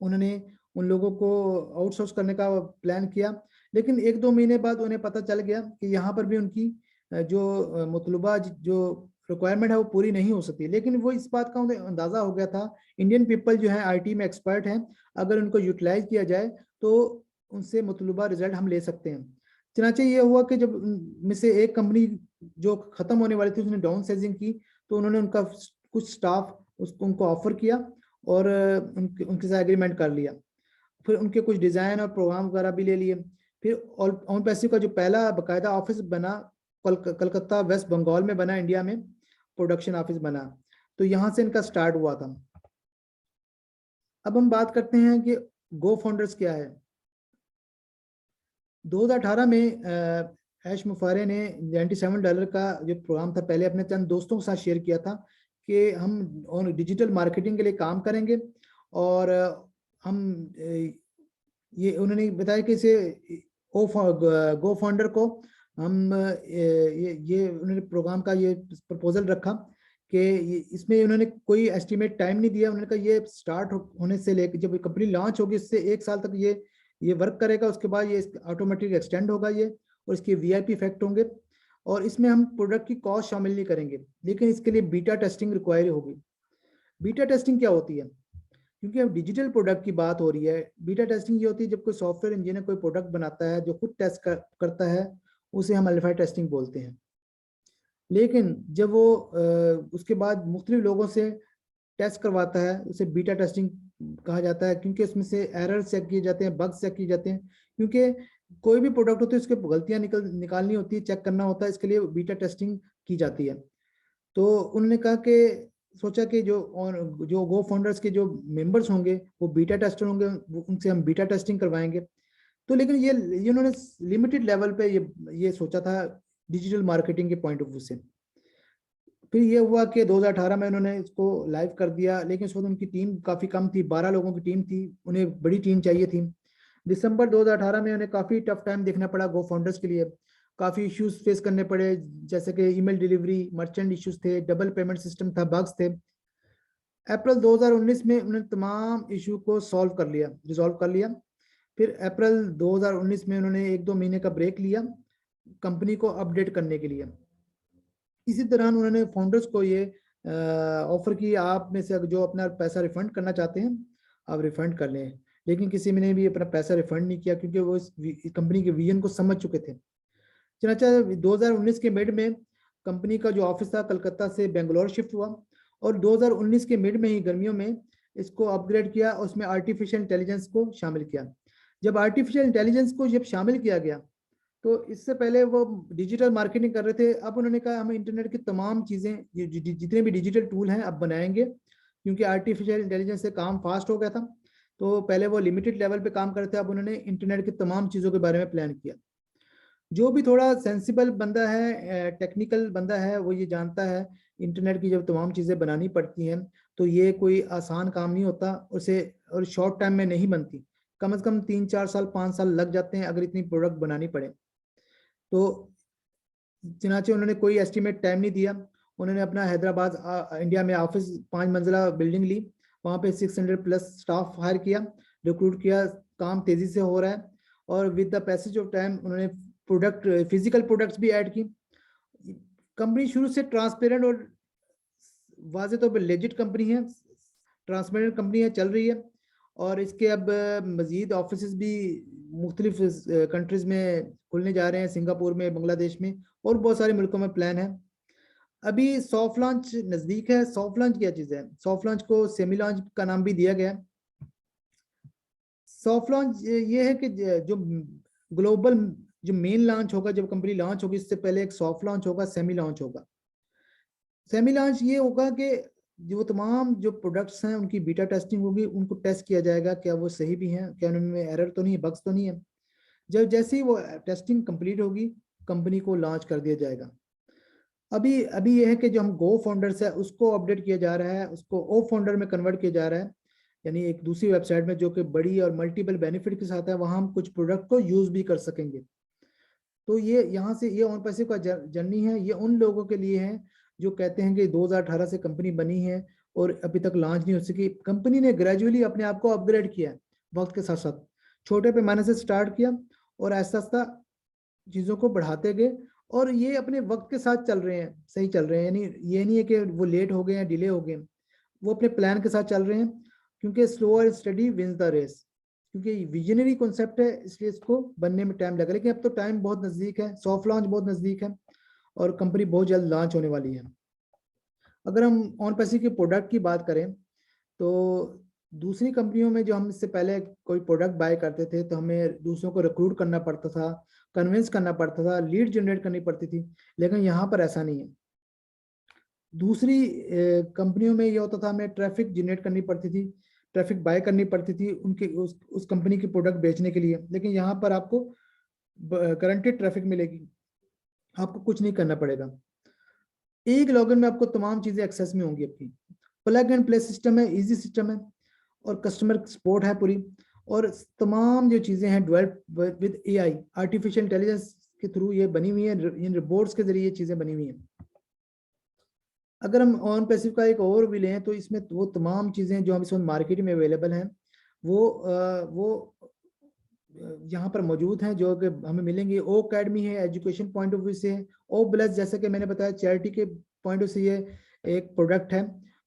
उन्होंने उन लोगों को आउटसोर्स करने का प्लान किया, लेकिन 1-2 महीने बाद उन्हें पता चल गया कि यहाँ पर भी उनकी जो मतलूबा जो रिक्वायरमेंट है वो पूरी नहीं हो सकती। लेकिन वो इस बात का उन्हें अंदाज़ा हो गया था, इंडियन पीपल जो है IT में एक्सपर्ट हैं, अगर उनको यूटिलाइज किया जाए तो उनसे मतलूबा रिजल्ट हम ले सकते हैं। चनाचे ये हुआ कि जब में से एक कंपनी जो ख़त्म होने वाली थी उसने डाउन साइजिंग की, तो उन्होंने उनका कुछ स्टाफ उनको ऑफर किया और उनके साथ एग्रीमेंट कर लिया। फिर उनके कुछ डिज़ाइन और प्रोग्राम वगैरह भी ले लिए। फिर ऑन पैसिव का जो पहला बाकायदा ऑफिस बना कलकत्ता वेस्ट बंगाल में बना, इंडिया में प्रोडक्शन ऑफिस बना। तो यहाँ से इनका स्टार्ट हुआ था। अब हम बात करते हैं कि गो फाउंडर्स क्या है। 2018 में ऐश मुफारे ने $97 का जो प्रोग्राम था, पहले अपने चंद दोस्तों के साथ शेयर किया था कि हम और डिजिटल मार्केटिंग के लिए काम करेंगे, और हम ये उन्होंने बताया कि इसे गो फाउंडर को हम ये उन्होंने प्रोग्राम का ये प्रपोजल रखा कि इसमें उन्होंने कोई एस्टिमेट टाइम नहीं दिया। उन्होंने कहा ये स्टार्ट होने से लेकर जब कंपनी लॉन्च होगी इससे 1 साल तक ये वर्क करेगा, उसके बाद ये ऑटोमेटिक एक्सटेंड होगा ये, और इसके VIP इफेक्ट होंगे, और इसमें हम प्रोडक्ट की कॉस्ट शामिल नहीं करेंगे, लेकिन इसके लिए बीटा टेस्टिंग रिक्वायर होगी। बीटा टेस्टिंग क्या होती है? क्योंकि अब डिजिटल प्रोडक्ट की बात हो रही है, बीटा टेस्टिंग ये होती है जब कोई सॉफ्टवेयर इंजीनियर कोई प्रोडक्ट बनाता है जो खुद टेस्ट करता है, उसे हम अल्फा टेस्टिंग बोलते हैं। लेकिन जब वो उसके बाद मुख्तलिफ लोगों से टेस्ट करवाता है, उसे बीटा टेस्टिंग कहा जाता है, क्योंकि उसमें से एरर चेक किए जाते हैं, बग्स चेक किए जाते हैं, क्योंकि कोई भी प्रोडक्ट होती है उसके गलतियां निकालनी होती है, चेक करना होता है, इसके लिए बीटा टेस्टिंग की जाती है। तो उन्होंने कहा कि सोचा कि जो गो फाउंडर्स के जो मेंबर्स होंगे वो बीटा टेस्टर होंगे, उनसे हम बीटा टेस्टिंग करवाएंगे। तो लेकिन ये उन्होंने लिमिटेड लेवल पे ये सोचा था डिजिटल मार्केटिंग के पॉइंट ऑफ व्यू से। फिर ये हुआ कि 2018 में उन्होंने इसको लाइव कर दिया, लेकिन उस वक्त उनकी टीम काफ़ी कम थी, 12 लोगों की टीम थी, उन्हें बड़ी टीम चाहिए थी। दिसंबर 2018 में उन्हें काफ़ी टफ टाइम देखना पड़ा गो फाउंडर्स के लिए, काफ़ी इश्यूज फेस करने पड़े, जैसे कि ईमेल डिलीवरी, मर्चेंट इश्यूज थे, डबल पेमेंट सिस्टम था, बग्स थे। अप्रैल 2019 में उन्होंने तमाम इशू को रिजॉल्व कर लिया। फिर अप्रैल 2019 में उन्होंने 1-2 महीने का ब्रेक लिया कंपनी को अपडेट करने के लिए। इसी दौरान उन्होंने फाउंडर्स को ये ऑफर की, आप में से जो अपना पैसा रिफंड करना चाहते हैं आप रिफंड कर लें, लेकिन किसी ने भी अपना पैसा रिफंड नहीं किया, क्योंकि वो इस कंपनी के विजन को समझ चुके थे। चनाचा 2019 के मिड में कंपनी का जो ऑफिस था कलकत्ता से बेंगलोर शिफ्ट हुआ, और 2019 के मिड में ही गर्मियों में इसको अपग्रेड किया, और उसमें आर्टिफिशियल इंटेलिजेंस को शामिल किया। जब आर्टिफिशियल इंटेलिजेंस को जब शामिल किया गया, तो इससे पहले वो डिजिटल मार्केटिंग कर रहे थे, अब उन्होंने कहा हम इंटरनेट की तमाम चीज़ें जितने भी डिजिटल टूल हैं अब बनाएंगे, क्योंकि आर्टिफिशियल इंटेलिजेंस से काम फास्ट हो गया था। तो पहले वो लिमिटेड लेवल पे काम कर रहे थे, अब उन्होंने इंटरनेट की तमाम चीज़ों के बारे में प्लान किया। जो भी थोड़ा सेंसिबल बंदा है, टेक्निकल बंदा है, वो ये जानता है इंटरनेट की जब तमाम चीज़ें बनानी पड़ती हैं तो ये कोई आसान काम नहीं होता उसे, और शॉर्ट टाइम में नहीं बनती, कम से कम 3-4 साल 5 साल लग जाते हैं अगर इतनी प्रोडक्ट बनानी पड़े। तो चनाचे उन्होंने कोई एस्टिमेट टाइम नहीं दिया, उन्होंने अपना हैदराबाद इंडिया में ऑफिस 5 मंजिला बिल्डिंग ली, वहाँ पे 600+ स्टाफ हायर किया, रिक्रूट किया, काम तेज़ी से हो रहा है, और with the passage of time उन्होंने फिजिकल प्रोडक्ट्स भी ऐड की। कंपनी शुरू से ट्रांसपेरेंट और वाज़े तौर पर लेजिट कंपनी है, ट्रांसपेरेंट कंपनी है, चल रही है, और इसके अब मज़ीद ऑफिस भी मुख्तलिफ कंट्रीज़ में खुलने जा रहे हैं, सिंगापुर में, बांग्लादेश में, और बहुत सारे मुल्कों में प्लान है। अभी सॉफ्ट लॉन्च नज़दीक है। सॉफ्ट लॉन्च क्या चीज़ है? सॉफ्ट लॉन्च को सेमी लॉन्च का नाम भी दिया गया है। सॉफ्ट लॉन्च ये है कि जो ग्लोबल जो मेन लॉन्च होगा, जब कंपनी लॉन्च होगी इससे पहले एक सॉफ्ट लॉन्च होगा, सेमी लॉन्च होगा। सेमी लॉन्च ये होगा कि जो तमाम जो प्रोडक्ट्स हैं उनकी बीटा टेस्टिंग होगी, उनको टेस्ट किया जाएगा क्या वो सही भी हैं, क्या उनमें एरर तो नहीं है, बग्स तो नहीं है। जैसे ही वो टेस्टिंग कंप्लीट होगी कंपनी को लॉन्च कर दिया जाएगा। अभी ये है कि जो हम गो फाउंडर्स है उसको अपडेट किया जा रहा है, उसको ओ फाउंडर में कन्वर्ट किया जा रहा है, यानी एक दूसरी वेबसाइट में जो कि बड़ी और मल्टीपल बेनिफिट के साथ है, वहाँ हम कुछ प्रोडक्ट को यूज़ भी कर सकेंगे। तो ये यहाँ से ये ऑन पैसिव का जर्नी है, ये उन लोगों के लिए है जो कहते हैं कि 2018 से कंपनी बनी है और अभी तक लॉन्च नहीं हो सकी। कंपनी ने ग्रेजुअली अपने आप को अपग्रेड किया वक्त के साथ साथ, छोटे पैमाने से स्टार्ट किया और आहिस्ता आहिस्ता चीज़ों को बढ़ाते गए, और ये अपने वक्त के साथ चल रहे हैं, सही चल रहे हैं, यानी ये नहीं है कि वो लेट हो गए हैं, डिले हो गए, वो अपने प्लान के साथ चल रहे हैं, क्योंकि slow and study wins the race, क्योंकि विजनरी कॉन्सेप्ट है इसलिए इसको बनने में टाइम लगा, लेकिन अब तो टाइम बहुत नज़दीक है, सॉफ्ट लॉन्च बहुत नज़दीक है और कंपनी बहुत जल्द लॉन्च होने वाली है। अगर हम ऑन पैसिव के प्रोडक्ट की बात करें तो दूसरी कंपनियों में जो हम इससे पहले कोई प्रोडक्ट बाय करते थे तो हमें दूसरों को रिक्रूट करना पड़ता था, कन्विंस करना पड़ता था, लीड जनरेट करनी पड़ती थी, लेकिन यहाँ पर ऐसा नहीं है। दूसरी कंपनियों में ये होता था, हमें ट्रैफिक जनरेट करनी पड़ती थी, ट्रैफिक बाय करनी पड़ती थी उनके उस कंपनी की प्रोडक्ट बेचने के लिए। लेकिन यहाँ पर आपको गारंटेड ट्रैफिक मिलेगी, आपको कुछ नहीं करना पड़ेगा। एक लॉगिन में आपको तमाम चीजें एक्सेस में होंगी आपकी। प्लग एंड प्ले सिस्टम है, इजी सिस्टम है, और कस्टमर सपोर्ट है पूरी, और तमाम जो चीजें हैं develop with AI, artificial intelligence के थ्रू ये बनी हुई है, इन रोबोट्स के जरिए ये चीजें बनी हुई हैं। अगर हम ऑन पैसिव का एक और भी लें तो इसमें वो तमाम चीजें जो हम इस वक्त मार्केट में अवेलेबल हैं वो यहाँ पर मौजूद हैं, जो कि हमें मिलेंगे। ओ अकेडमी है, एजुकेशन पॉइंट ऑफ व्यू से है। ओ प्लस, जैसे कि मैंने बताया, चैरिटी के पॉइंट ऑफ से ये एक प्रोडक्ट है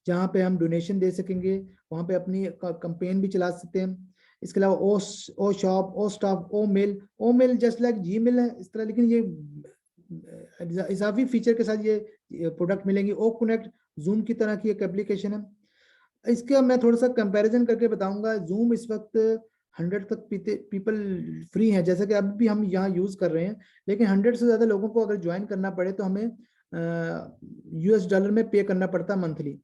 जहाँ पे हम डोनेशन दे सकेंगे, वहाँ पे अपनी कैंपेन भी चला सकते हैं। इसके अलावा ओ शॉप, ओ स्टाफ, ओ मेल जस्ट लाइक जीमेल है इस तरह, लेकिन ये इजाफी फीचर के साथ ये प्रोडक्ट मिलेंगे। ओ कनेक्ट जूम की तरह की एक एप्लीकेशन है। इसका मैं थोड़ा सा कंपैरिजन करके बताऊंगा। जूम इस वक्त 100 तक पीपल फ्री हैं, जैसे कि अभी भी हम यहाँ यूज कर रहे हैं, लेकिन 100 से ज्यादा लोगों को अगर ज्वाइन करना पड़े तो हमें $US में पे करना पड़ता मंथली।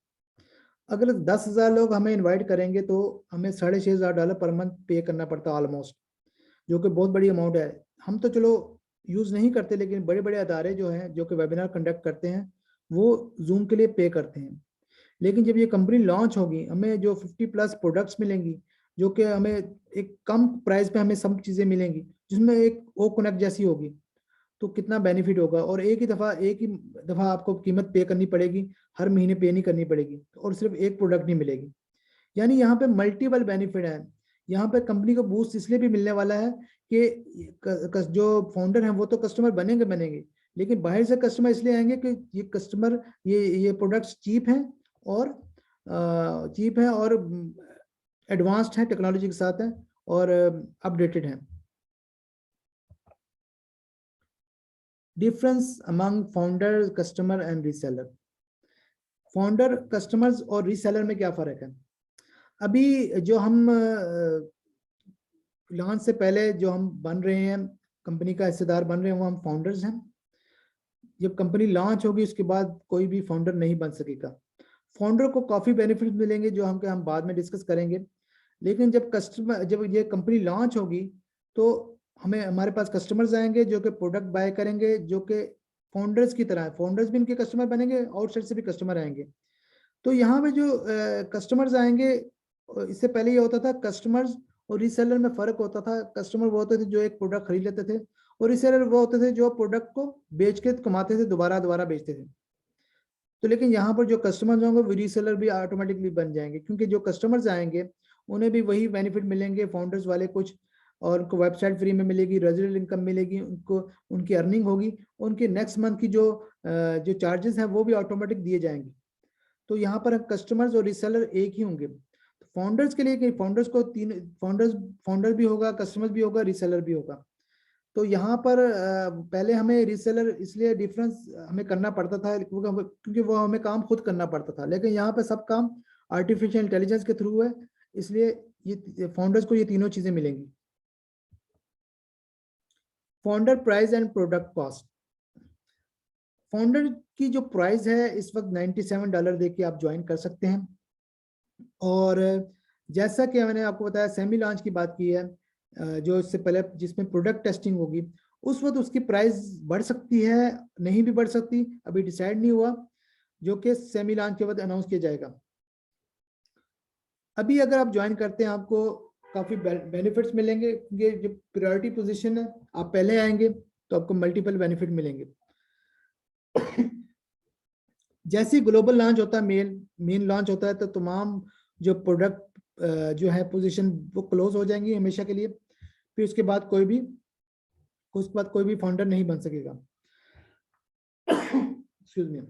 अगर 10,000 लोग हमें इनवाइट करेंगे तो हमें $6,500 पर मंथ पे करना पड़ता ऑलमोस्ट, जो कि बहुत बड़ी अमाउंट है। हम तो चलो यूज नहीं करते, लेकिन बड़े बड़े अदारे जो हैं जो कि वेबिनार कंडक्ट करते हैं वो जूम के लिए पे करते हैं। लेकिन जब ये कंपनी लॉन्च होगी, हमें जो 50+ प्रोडक्ट्स मिलेंगी, जो कि हमें एक कम प्राइस पे हमें सब चीजें मिलेंगी, जिसमें एक ओ कनेक्ट जैसी होगी, तो कितना बेनिफिट होगा। और एक ही दफा आपको कीमत पे करनी पड़ेगी, हर महीने पे नहीं करनी पड़ेगी, और सिर्फ एक प्रोडक्ट नहीं मिलेगी। यानी यहाँ पे मल्टीपल बेनिफिट है। यहाँ पे कंपनी को बूस्ट इसलिए भी मिलने वाला है कि जो फाउंडर हैं वो तो कस्टमर बनेंगे, लेकिन बाहर से कस्टमर इसलिए आएंगे कि ये प्रोडक्ट्स चीप हैं और एडवांस्ड हैं, टेक्नोलॉजी के साथ हैं और अपडेटेड हैं। Difference among founder, customer and reseller. Founder, customers और रीसेलर में क्या फर्क है? अभी जो हम लॉन्च से पहले जो हम बन रहे हैं, कंपनी का हिस्सेदार बन रहे हैं, वो हम फाउंडर्स हैं। जब कंपनी लॉन्च होगी उसके बाद कोई भी फाउंडर नहीं बन सकेगा। फाउंडर को काफी बेनिफिट मिलेंगे जो हम बाद में डिस्कस करेंगे। लेकिन जब ये कंपनी लॉन्च होगी तो हमारे पास कस्टमर्स आएंगे जो कि प्रोडक्ट बाय करेंगे, जो कि फाउंडर्स की तरह, फाउंडर्स भी इनके कस्टमर बनेंगे, आउटसाइड से भी कस्टमर आएंगे। तो यहाँ पे जो कस्टमर्स आएंगे, इससे पहले ये होता था कस्टमर्स और रीसेलर में फर्क होता था। कस्टमर वो होते थे जो एक प्रोडक्ट खरीद लेते थे, और रीसेलर वो होते थे जो प्रोडक्ट को बेच के कमाते थे, दोबारा बेचते थे। तो लेकिन यहाँ पर जो कस्टमर्स होंगे वो रीसेलर भी ऑटोमेटिकली बन जाएंगे, क्योंकि जो कस्टमर्स आएंगे उन्हें भी वही बेनिफिट मिलेंगे फाउंडर्स वाले कुछ, और उनको वेबसाइट फ्री में मिलेगी, रेजिडुअल इनकम मिलेगी, उनको उनकी अर्निंग होगी, उनके नेक्स्ट मंथ की जो चार्जेस हैं वो भी ऑटोमेटिक दिए जाएंगे। तो यहाँ पर कस्टमर्स और रीसेलर एक ही होंगे। तो फाउंडर्स के लिए कि फाउंडर्स को फाउंडर भी होगा, कस्टमर भी होगा, रीसेलर भी होगा। तो यहाँ पर पहले हमें रीसेलर इसलिए डिफरेंस हमें करना पड़ता था क्योंकि वो हमें काम खुद करना पड़ता था, लेकिन यहाँ पे सब काम आर्टिफिशियल इंटेलिजेंस के थ्रू है, इसलिए ये फाउंडर्स को ये तीनों चीजें मिलेंगी। Founder price and product cost. Founder की जो प्राइस है इस वक्त $97 दे के आप ज्वाइन कर सकते हैं। और जैसा कि मैंने आपको बताया, सेमी लॉन्च की बात की है, जो इससे पहले जिसमें प्रोडक्ट टेस्टिंग होगी, उस वक्त उसकी प्राइस बढ़ सकती है, नहीं भी बढ़ सकती, अभी डिसाइड नहीं हुआ, जो कि सेमी लॉन्च के बाद अनाउंस किया जाएगा। अभी अगर आप ज्वाइन करते हैं आपको काफी बेनिफिट्स मिलेंगे, क्योंकि जो प्रायोरिटी पोजीशन है, आप पहले आएंगे तो आपको मल्टीपल बेनिफिट मिलेंगे। जैसे ग्लोबल लॉन्च होता है, मेन लॉन्च होता है, तो तमाम जो प्रोडक्ट जो है पोजीशन वो क्लोज हो जाएंगी हमेशा के लिए। फिर उसके बाद कोई भी फाउंडर नहीं बन सकेगा। Excuse me.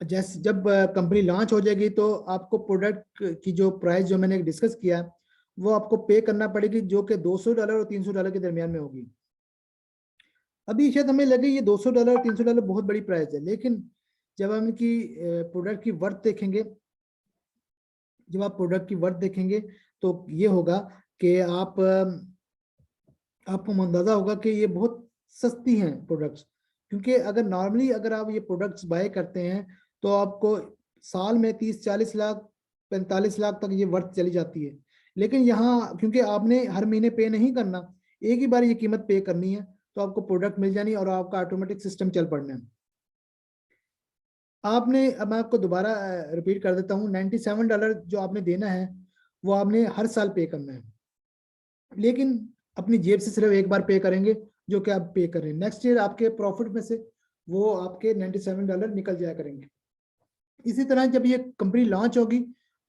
जैसे जब कंपनी लॉन्च हो जाएगी तो आपको प्रोडक्ट की जो प्राइस जो मैंने डिस्कस किया वो आपको पे करना पड़ेगी, जो कि $200 और $300 के दरमियान में होगी। अभी शायद हमें लगे ये $200 और $300 बहुत बड़ी प्राइस है, लेकिन जब हम इनकी प्रोडक्ट की वर्थ देखेंगे, जब आप प्रोडक्ट की वर्थ देखेंगे तो ये होगा कि आपको अंदाजा होगा कि ये बहुत सस्ती हैं प्रोडक्ट्स, क्योंकि अगर नॉर्मली अगर आप ये प्रोडक्ट्स बाय करते हैं तो आपको साल में 30-40 लाख 45 लाख तक ये वर्थ चली जाती है। लेकिन यहाँ क्योंकि आपने हर महीने पे नहीं करना, एक ही बार ये कीमत पे करनी है, तो आपको प्रोडक्ट मिल जानी और आपका ऑटोमेटिक सिस्टम चल पड़ना है। आपने, अब मैं आपको दोबारा रिपीट कर देता हूँ, $97 जो आपने देना है वो आपने हर साल पे करना है, लेकिन अपनी जेब से सिर्फ एक बार पे करेंगे, जो कि आप पे कर रहे हैं। नेक्स्ट ईयर आपके प्रॉफिट में से वो आपके $97 निकल जाया करेंगे। इसी तरह जब ये कंपनी लॉन्च होगी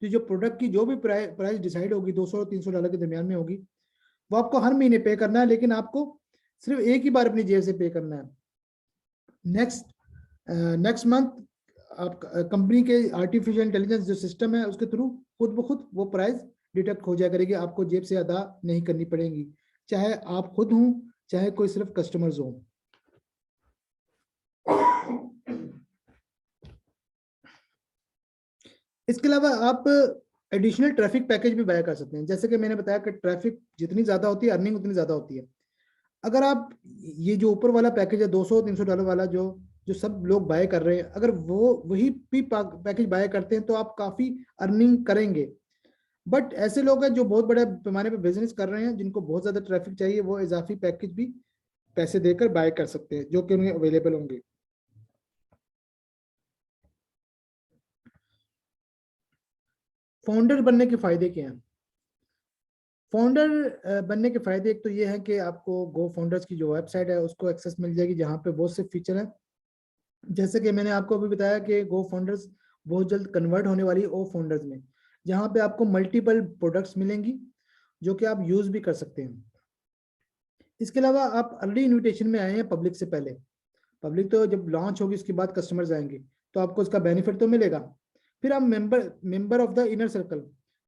तो जो प्रोडक्ट की जो भी प्राइस डिसाइड होगी $200-300 के दरमियान में होगी, वो आपको हर महीने पे करना है, लेकिन आपको सिर्फ एक ही बार अपनी जेब से पे करना है। नेक्स्ट मंथ आप कंपनी के आर्टिफिशियल इंटेलिजेंस जो सिस्टम है उसके थ्रू खुद ब खुद वो प्राइस डिटेक्ट हो जाया करेगी, आपको जेब से अदा नहीं करनी पड़ेगी, चाहे आप खुद हों चाहे कोई सिर्फ कस्टमर्स हों। इसके अलावा आप एडिशनल ट्रैफिक पैकेज भी बाय कर सकते हैं। जैसे कि मैंने बताया कि ट्रैफिक जितनी ज्यादा होती है अर्निंग उतनी ज्यादा होती है। अगर आप ये जो ऊपर वाला पैकेज है $200-300 वाला जो सब लोग बाय कर रहे हैं, अगर वो वही भी पैकेज बाय करते हैं तो आप काफी अर्निंग करेंगे। बट ऐसे लोग हैं जो बहुत बड़े पैमाने पे बिजनेस कर रहे हैं, जिनको बहुत ज्यादा ट्रैफिक चाहिए, वो इजाफी पैकेज भी पैसे देकर बाय कर सकते हैं, जो कि उन्हें अवेलेबल होंगे। फाउंडर बनने के फायदे क्या हैं? फाउंडर बनने के फायदे एक तो ये है कि आपको गो फाउंडर्स की जो वेबसाइट है उसको एक्सेस मिल जाएगी, जहाँ पे बहुत से फीचर हैं। जैसे कि मैंने आपको अभी बताया कि गो फाउंडर्स बहुत जल्द कन्वर्ट होने वाली है ओ फाउंडर्स में, जहाँ पे आपको मल्टीपल प्रोडक्ट्स मिलेंगी जो कि आप यूज भी कर सकते हैं। इसके अलावा आप अर्ली इन्विटेशन में आए हैं पब्लिक से पहले, पब्लिक तो जब लॉन्च होगी उसके बाद कस्टमर्स आएंगे, तो आपको उसका बेनिफिट तो मिलेगा। फिर आप member of the inner circle,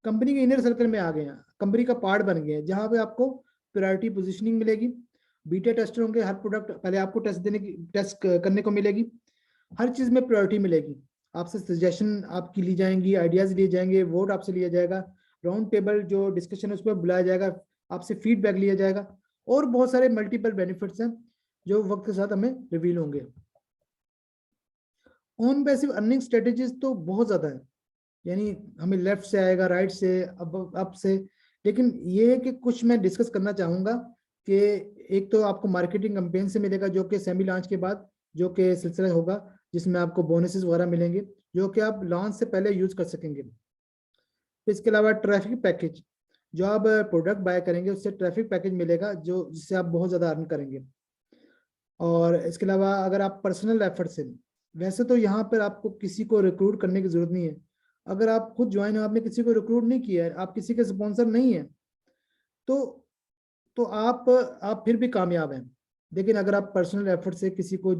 company के इनर सर्कल में आ गए हैं, कंपनी का पार्ट बन गए हैं, जहाँ पे आपको प्रायोरिटी पोजीशनिंग मिलेगी, बीटा टेस्टर होंगे, हर प्रोडक्ट पहले आपको टेस्ट करने को मिलेगी, हर चीज में प्रायोरिटी मिलेगी, आपसे सजेशन आपकी ली जाएंगी, आइडियाज लिए जाएंगे, वोट आपसे लिया जाएगा, राउंड टेबल जो डिस्कशन है उस पर बुलाया जाएगा, आपसे फीडबैक लिया जाएगा, और बहुत सारे मल्टीपल बेनिफिट्स हैं जो वक्त के साथ हमें रिवील होंगे। ऑन पैसिव अर्निंग स्ट्रेटेजीज तो बहुत ज्यादा है, यानी हमें लेफ्ट से आएगा, राइट से, अप से, लेकिन ये है कि कुछ मैं डिस्कस करना चाहूंगा कि एक तो आपको मार्केटिंग कैंपेन से मिलेगा, जो कि सेमी लॉन्च के बाद जो कि सिलसिला होगा, जिसमें आपको बोनसेस वगैरह मिलेंगे जो कि आप लॉन्च से पहले यूज कर सकेंगे। इसके अलावा ट्रैफिक पैकेज, जो आप प्रोडक्ट बाय करेंगे उससे ट्रैफिक पैकेज मिलेगा, जो जिससे आप बहुत ज्यादा अर्न करेंगे। और इसके अलावा अगर आप पर्सनल एफर्ट से, वैसे तो यहाँ पर आपको किसी को रिक्रूट करने की जरूरत नहीं है, अगर आप खुद ज्वाइन हो, आपने किसी को रिक्रूट नहीं किया है, आप किसी के स्पॉन्सर नहीं है, तो आप फिर भी कामयाब हैं। लेकिन अगर आप पर्सनल एफर्ट से किसी को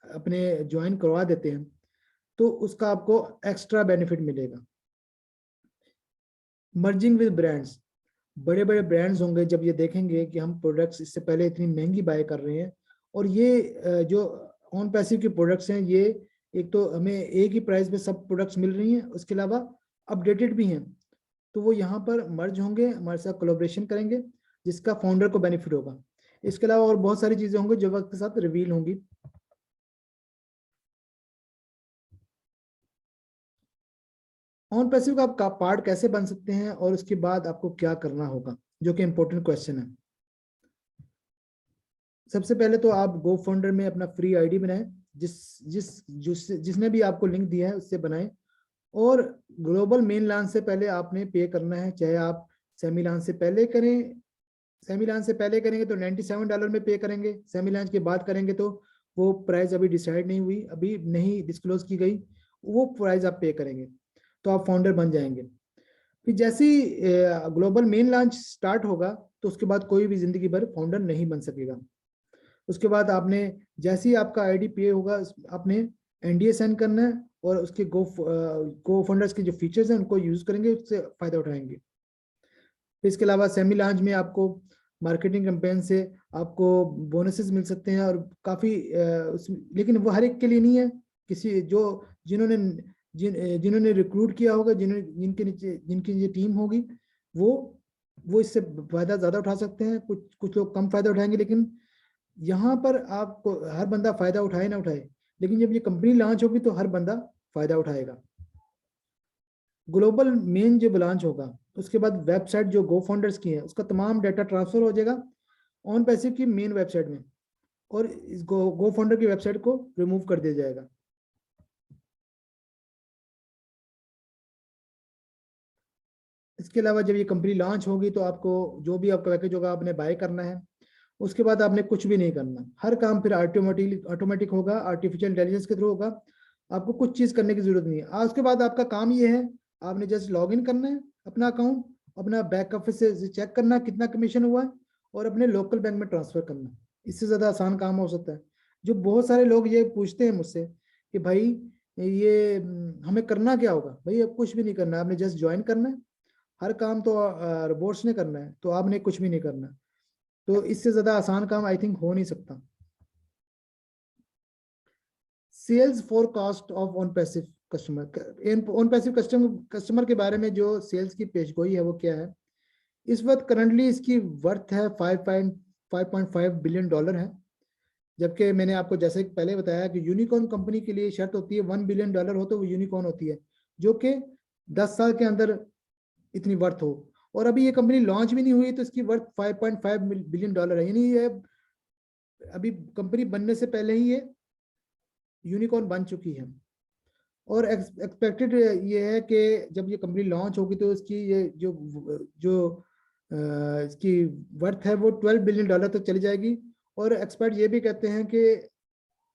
अपने ज्वाइन करवा देते हैं तो उसका आपको एक्स्ट्रा बेनिफिट मिलेगा। मर्जिंग विद ब्रांड्स, बड़े बड़े ब्रांड्स होंगे जब ये देखेंगे कि हम प्रोडक्ट्स इससे पहले इतनी महंगी बाय कर रहे हैं, और ये जो ऑन पैसिव के प्रोडक्ट्स हैं, ये एक तो हमें एक ही प्राइस में सब प्रोडक्ट्स मिल रही हैं, उसके अलावा अपडेटेड भी हैं, तो वो यहाँ पर मर्ज होंगे, हमारे साथ कोलैबोरेशन करेंगे, जिसका फाउंडर को बेनिफिट होगा। इसके अलावा और बहुत सारी चीजें होंगी जो वक्त के साथ रिवील होंगी। ऑन पैसिव का आप पार्ट कैसे बन सकते हैं और उसके बाद आपको क्या करना होगा, जो कि इंपॉर्टेंट क्वेश्चन है। सबसे पहले तो आप गो फाउंडर में अपना फ्री आईडी बनाएं, जिसने भी आपको लिंक दिया है उससे बनाएं, और ग्लोबल मेन लॉन्च से पहले आपने पे करना है, चाहे आप सेमी लॉन्च से पहले करें, सेमी लॉन्च से पहले करेंगे तो $97 में पे करेंगे, सेमी लॉन्च के बाद करेंगे तो वो प्राइस अभी डिसाइड नहीं हुई, अभी नहीं डिस्क्लोज की गई, वो प्राइस आप पे करेंगे तो आप फाउंडर बन जाएंगे। फिर जैसे ही ग्लोबल मेन लॉन्च स्टार्ट होगा तो उसके बाद कोई भी जिंदगी भर फाउंडर नहीं बन सकेगा। उसके बाद आपने जैसे ही आपका आईडी पे होगा, आपने एनडीए साइन करना है और उसके गो फाउंडर्स के जो फीचर्स हैं उनको यूज करेंगे, उससे फायदा उठाएंगे। इसके अलावा सेमी लॉन्च में आपको मार्केटिंग कैंपेन से आपको बोनसेस मिल सकते हैं, और काफी लेकिन वो हर एक के लिए नहीं है, किसी जिन्होंने रिक्रूट किया होगा, जिनकी ये टीम होगी, वो इससे फायदा ज्यादा उठा सकते हैं, कुछ लोग कम फायदा उठाएंगे, लेकिन यहाँ पर आपको हर बंदा फायदा उठाए ना उठाए, लेकिन जब ये कंपनी लॉन्च होगी तो हर बंदा फायदा उठाएगा। ग्लोबल मेन जब लॉन्च होगा उसके बाद वेबसाइट जो गो फाउंडर्स की है उसका तमाम डाटा ट्रांसफर हो जाएगा ऑन पैसिव की मेन वेबसाइट में, और इस गो फाउंडर की वेबसाइट को रिमूव कर दिया जाएगा। इसके अलावा जब ये कंपनी लॉन्च होगी तो आपको जो भी आपका पैकेज होगा आपने बाय करना है, उसके बाद आपने कुछ भी नहीं करना, हर काम फिर ऑटोमेटिक होगा, आर्टिफिशियल इंटेलिजेंस के थ्रू होगा, आपको कुछ चीज करने की जरूरत नहीं है। आज के बाद आपका काम ये है, आपने जस्ट लॉग इन करना है अपना अकाउंट, अपना बैक ऑफिस से चेक करना कितना कमीशन हुआ है और अपने लोकल बैंक में ट्रांसफर करना। इससे ज्यादा आसान काम हो सकता है। जो बहुत सारे लोग ये पूछते हैं मुझसे कि भाई ये हमें करना क्या होगा, भाई अब कुछ भी नहीं करना, आपने जस्ट ज्वाइन करना है, हर काम तो रोबोट्स ने करना है, तो आपने कुछ भी नहीं करना। तो इससे ज्यादा आसान काम आई थिंक हो नहीं सकता। Sales forecast of on passive customer, on passive customer के बारे में जो सेल्स की पेशगोई है वो क्या है, इस वक्त करंटली इसकी वर्थ है 5.5 बिलियन डॉलर है, जबकि मैंने आपको जैसे पहले बताया कि यूनिकॉर्न कंपनी के लिए शर्त होती है 1 बिलियन डॉलर हो तो वो यूनिकॉर्न होती है, जो कि 10 साल के अंदर इतनी वर्थ हो। और अभी ये कंपनी लॉन्च भी नहीं हुई तो इसकी वर्थ 5.5 बिलियन डॉलर है, यानी ये अभी कंपनी बनने से पहले ही ये यूनिकॉर्न बन चुकी है। और एक्सपेक्टेड ये है कि जब ये कंपनी लॉन्च होगी तो इसकी ये जो इसकी वर्थ है वो 12 बिलियन डॉलर तक चली जाएगी। और एक्सपर्ट ये भी कहते हैं कि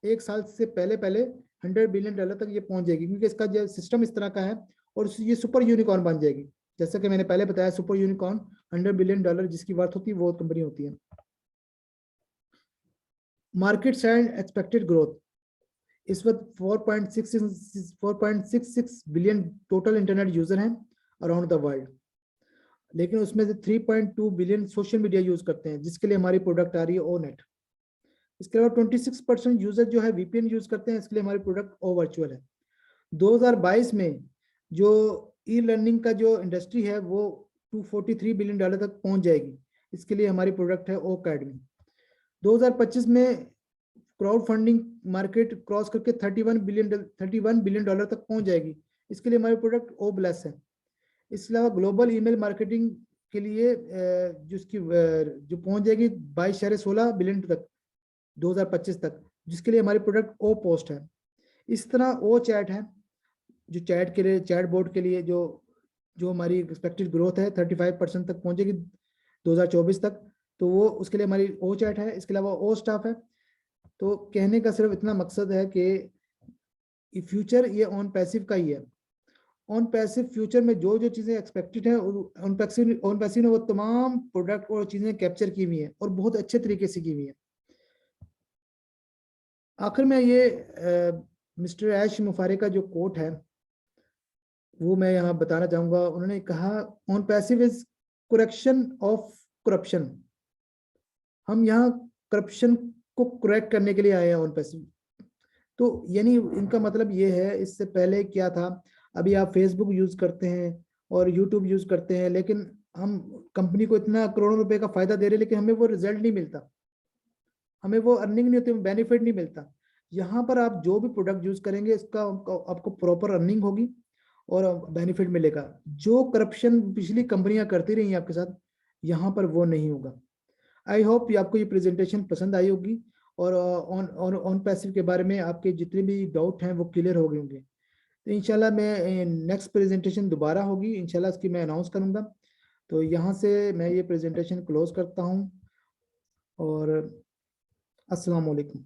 1 साल से पहले 100 बिलियन डॉलर तक ये पहुंच जाएगी, क्योंकि इसका जो सिस्टम इस तरह का है, और ये सुपर यूनिकॉर्न बन जाएगी। जैसा कि मैंने पहले बताया, सुपर यूनिकॉर्न 100 बिलियन डॉलर जिसकी वर्थ होती है वो कंपनी होती है। मार्केट साइज एक्सपेक्टेड ग्रोथ, इस वक्त 4.66 बिलियन टोटल इंटरनेट यूजर हैं अराउंड द वर्ल्ड, लेकिन उसमें से 3.2 बिलियन सोशल मीडिया यूज करते हैं, जिसके लिए हमारी प्रोडक्ट आ रही है ओ नेट। इसके अलावा 26% यूजर जो है वीपीएन यूज करते हैं, इसके लिए हमारी प्रोडक्ट ओ वर्चुअल है। 2022 में जो ई लर्निंग का जो इंडस्ट्री है वो 243 बिलियन डॉलर तक पहुंच जाएगी, इसके लिए हमारी प्रोडक्ट है ओ अकेडमी। 2025 में क्राउड फंडिंग मार्केट क्रॉस करके 31 बिलियन डॉलर तक पहुंच जाएगी, इसके लिए हमारी प्रोडक्ट ओ ब्लेस है। इसके अलावा ग्लोबल ईमेल मार्केटिंग के लिए जिसकी जो पहुंच जाएगी 22.16 बिलियन तक 2025 तक, जिसके लिए हमारी प्रोडक्ट ओ पोस्ट है। इस तरह ओ चैट है, जो चैट के लिए चैट बोर्ड के लिए जो हमारी एक्सपेक्टेड ग्रोथ है 35% तक पहुंचेगी 2024 तक, तो वो उसके लिए हमारी ओ चैट है। इसके अलावा ओ स्टाफ है। तो कहने का सिर्फ इतना मकसद है कि फ्यूचर ये ऑन पैसिव का ही है। ऑन पैसिव फ्यूचर में जो चीजें एक्सपेक्टेड है ऑन पैसिव ने वो तमाम प्रोडक्ट और चीजें कैप्चर की हुई है और बहुत अच्छे तरीके से की हुई है। आखिर में ये मिस्टर ऐश मुफारे का जो कोट है वो मैं यहाँ बताना चाहूंगा। उन्होंने कहा, on passive is correction of corruption. हम यहाँ करप्शन को करेक्ट करने के लिए आए हैं ऑन पैसिव। तो यानी इनका मतलब ये है, इससे पहले क्या था, अभी आप फेसबुक यूज करते हैं और यूट्यूब यूज करते हैं, लेकिन हम कंपनी को इतना करोड़ों रुपए का फायदा दे रहे हैं, लेकिन हमें वो रिजल्ट नहीं मिलता, हमें वो अर्निंग नहीं होती, बेनिफिट नहीं मिलता। यहाँ पर आप जो भी प्रोडक्ट यूज करेंगे इसका आपको प्रॉपर अर्निंग होगी और बेनिफिट मिलेगा। जो करप्शन पिछली कंपनियां करती रही आपके साथ, यहाँ पर वो नहीं होगा। आई होप आपको ये प्रेजेंटेशन पसंद आई होगी और ऑन पैसिव के बारे में आपके जितने भी डाउट हैं वो क्लियर हो गए होंगे। तो इंशाल्लाह मैं नेक्स्ट प्रेजेंटेशन दोबारा होगी, इंशाल्लाह इसकी मैं अनाउंस करूंगा। तो यहाँ से मैं ये प्रेजेंटेशन क्लोज करता हूँ और अस्सलाम वालेकुम।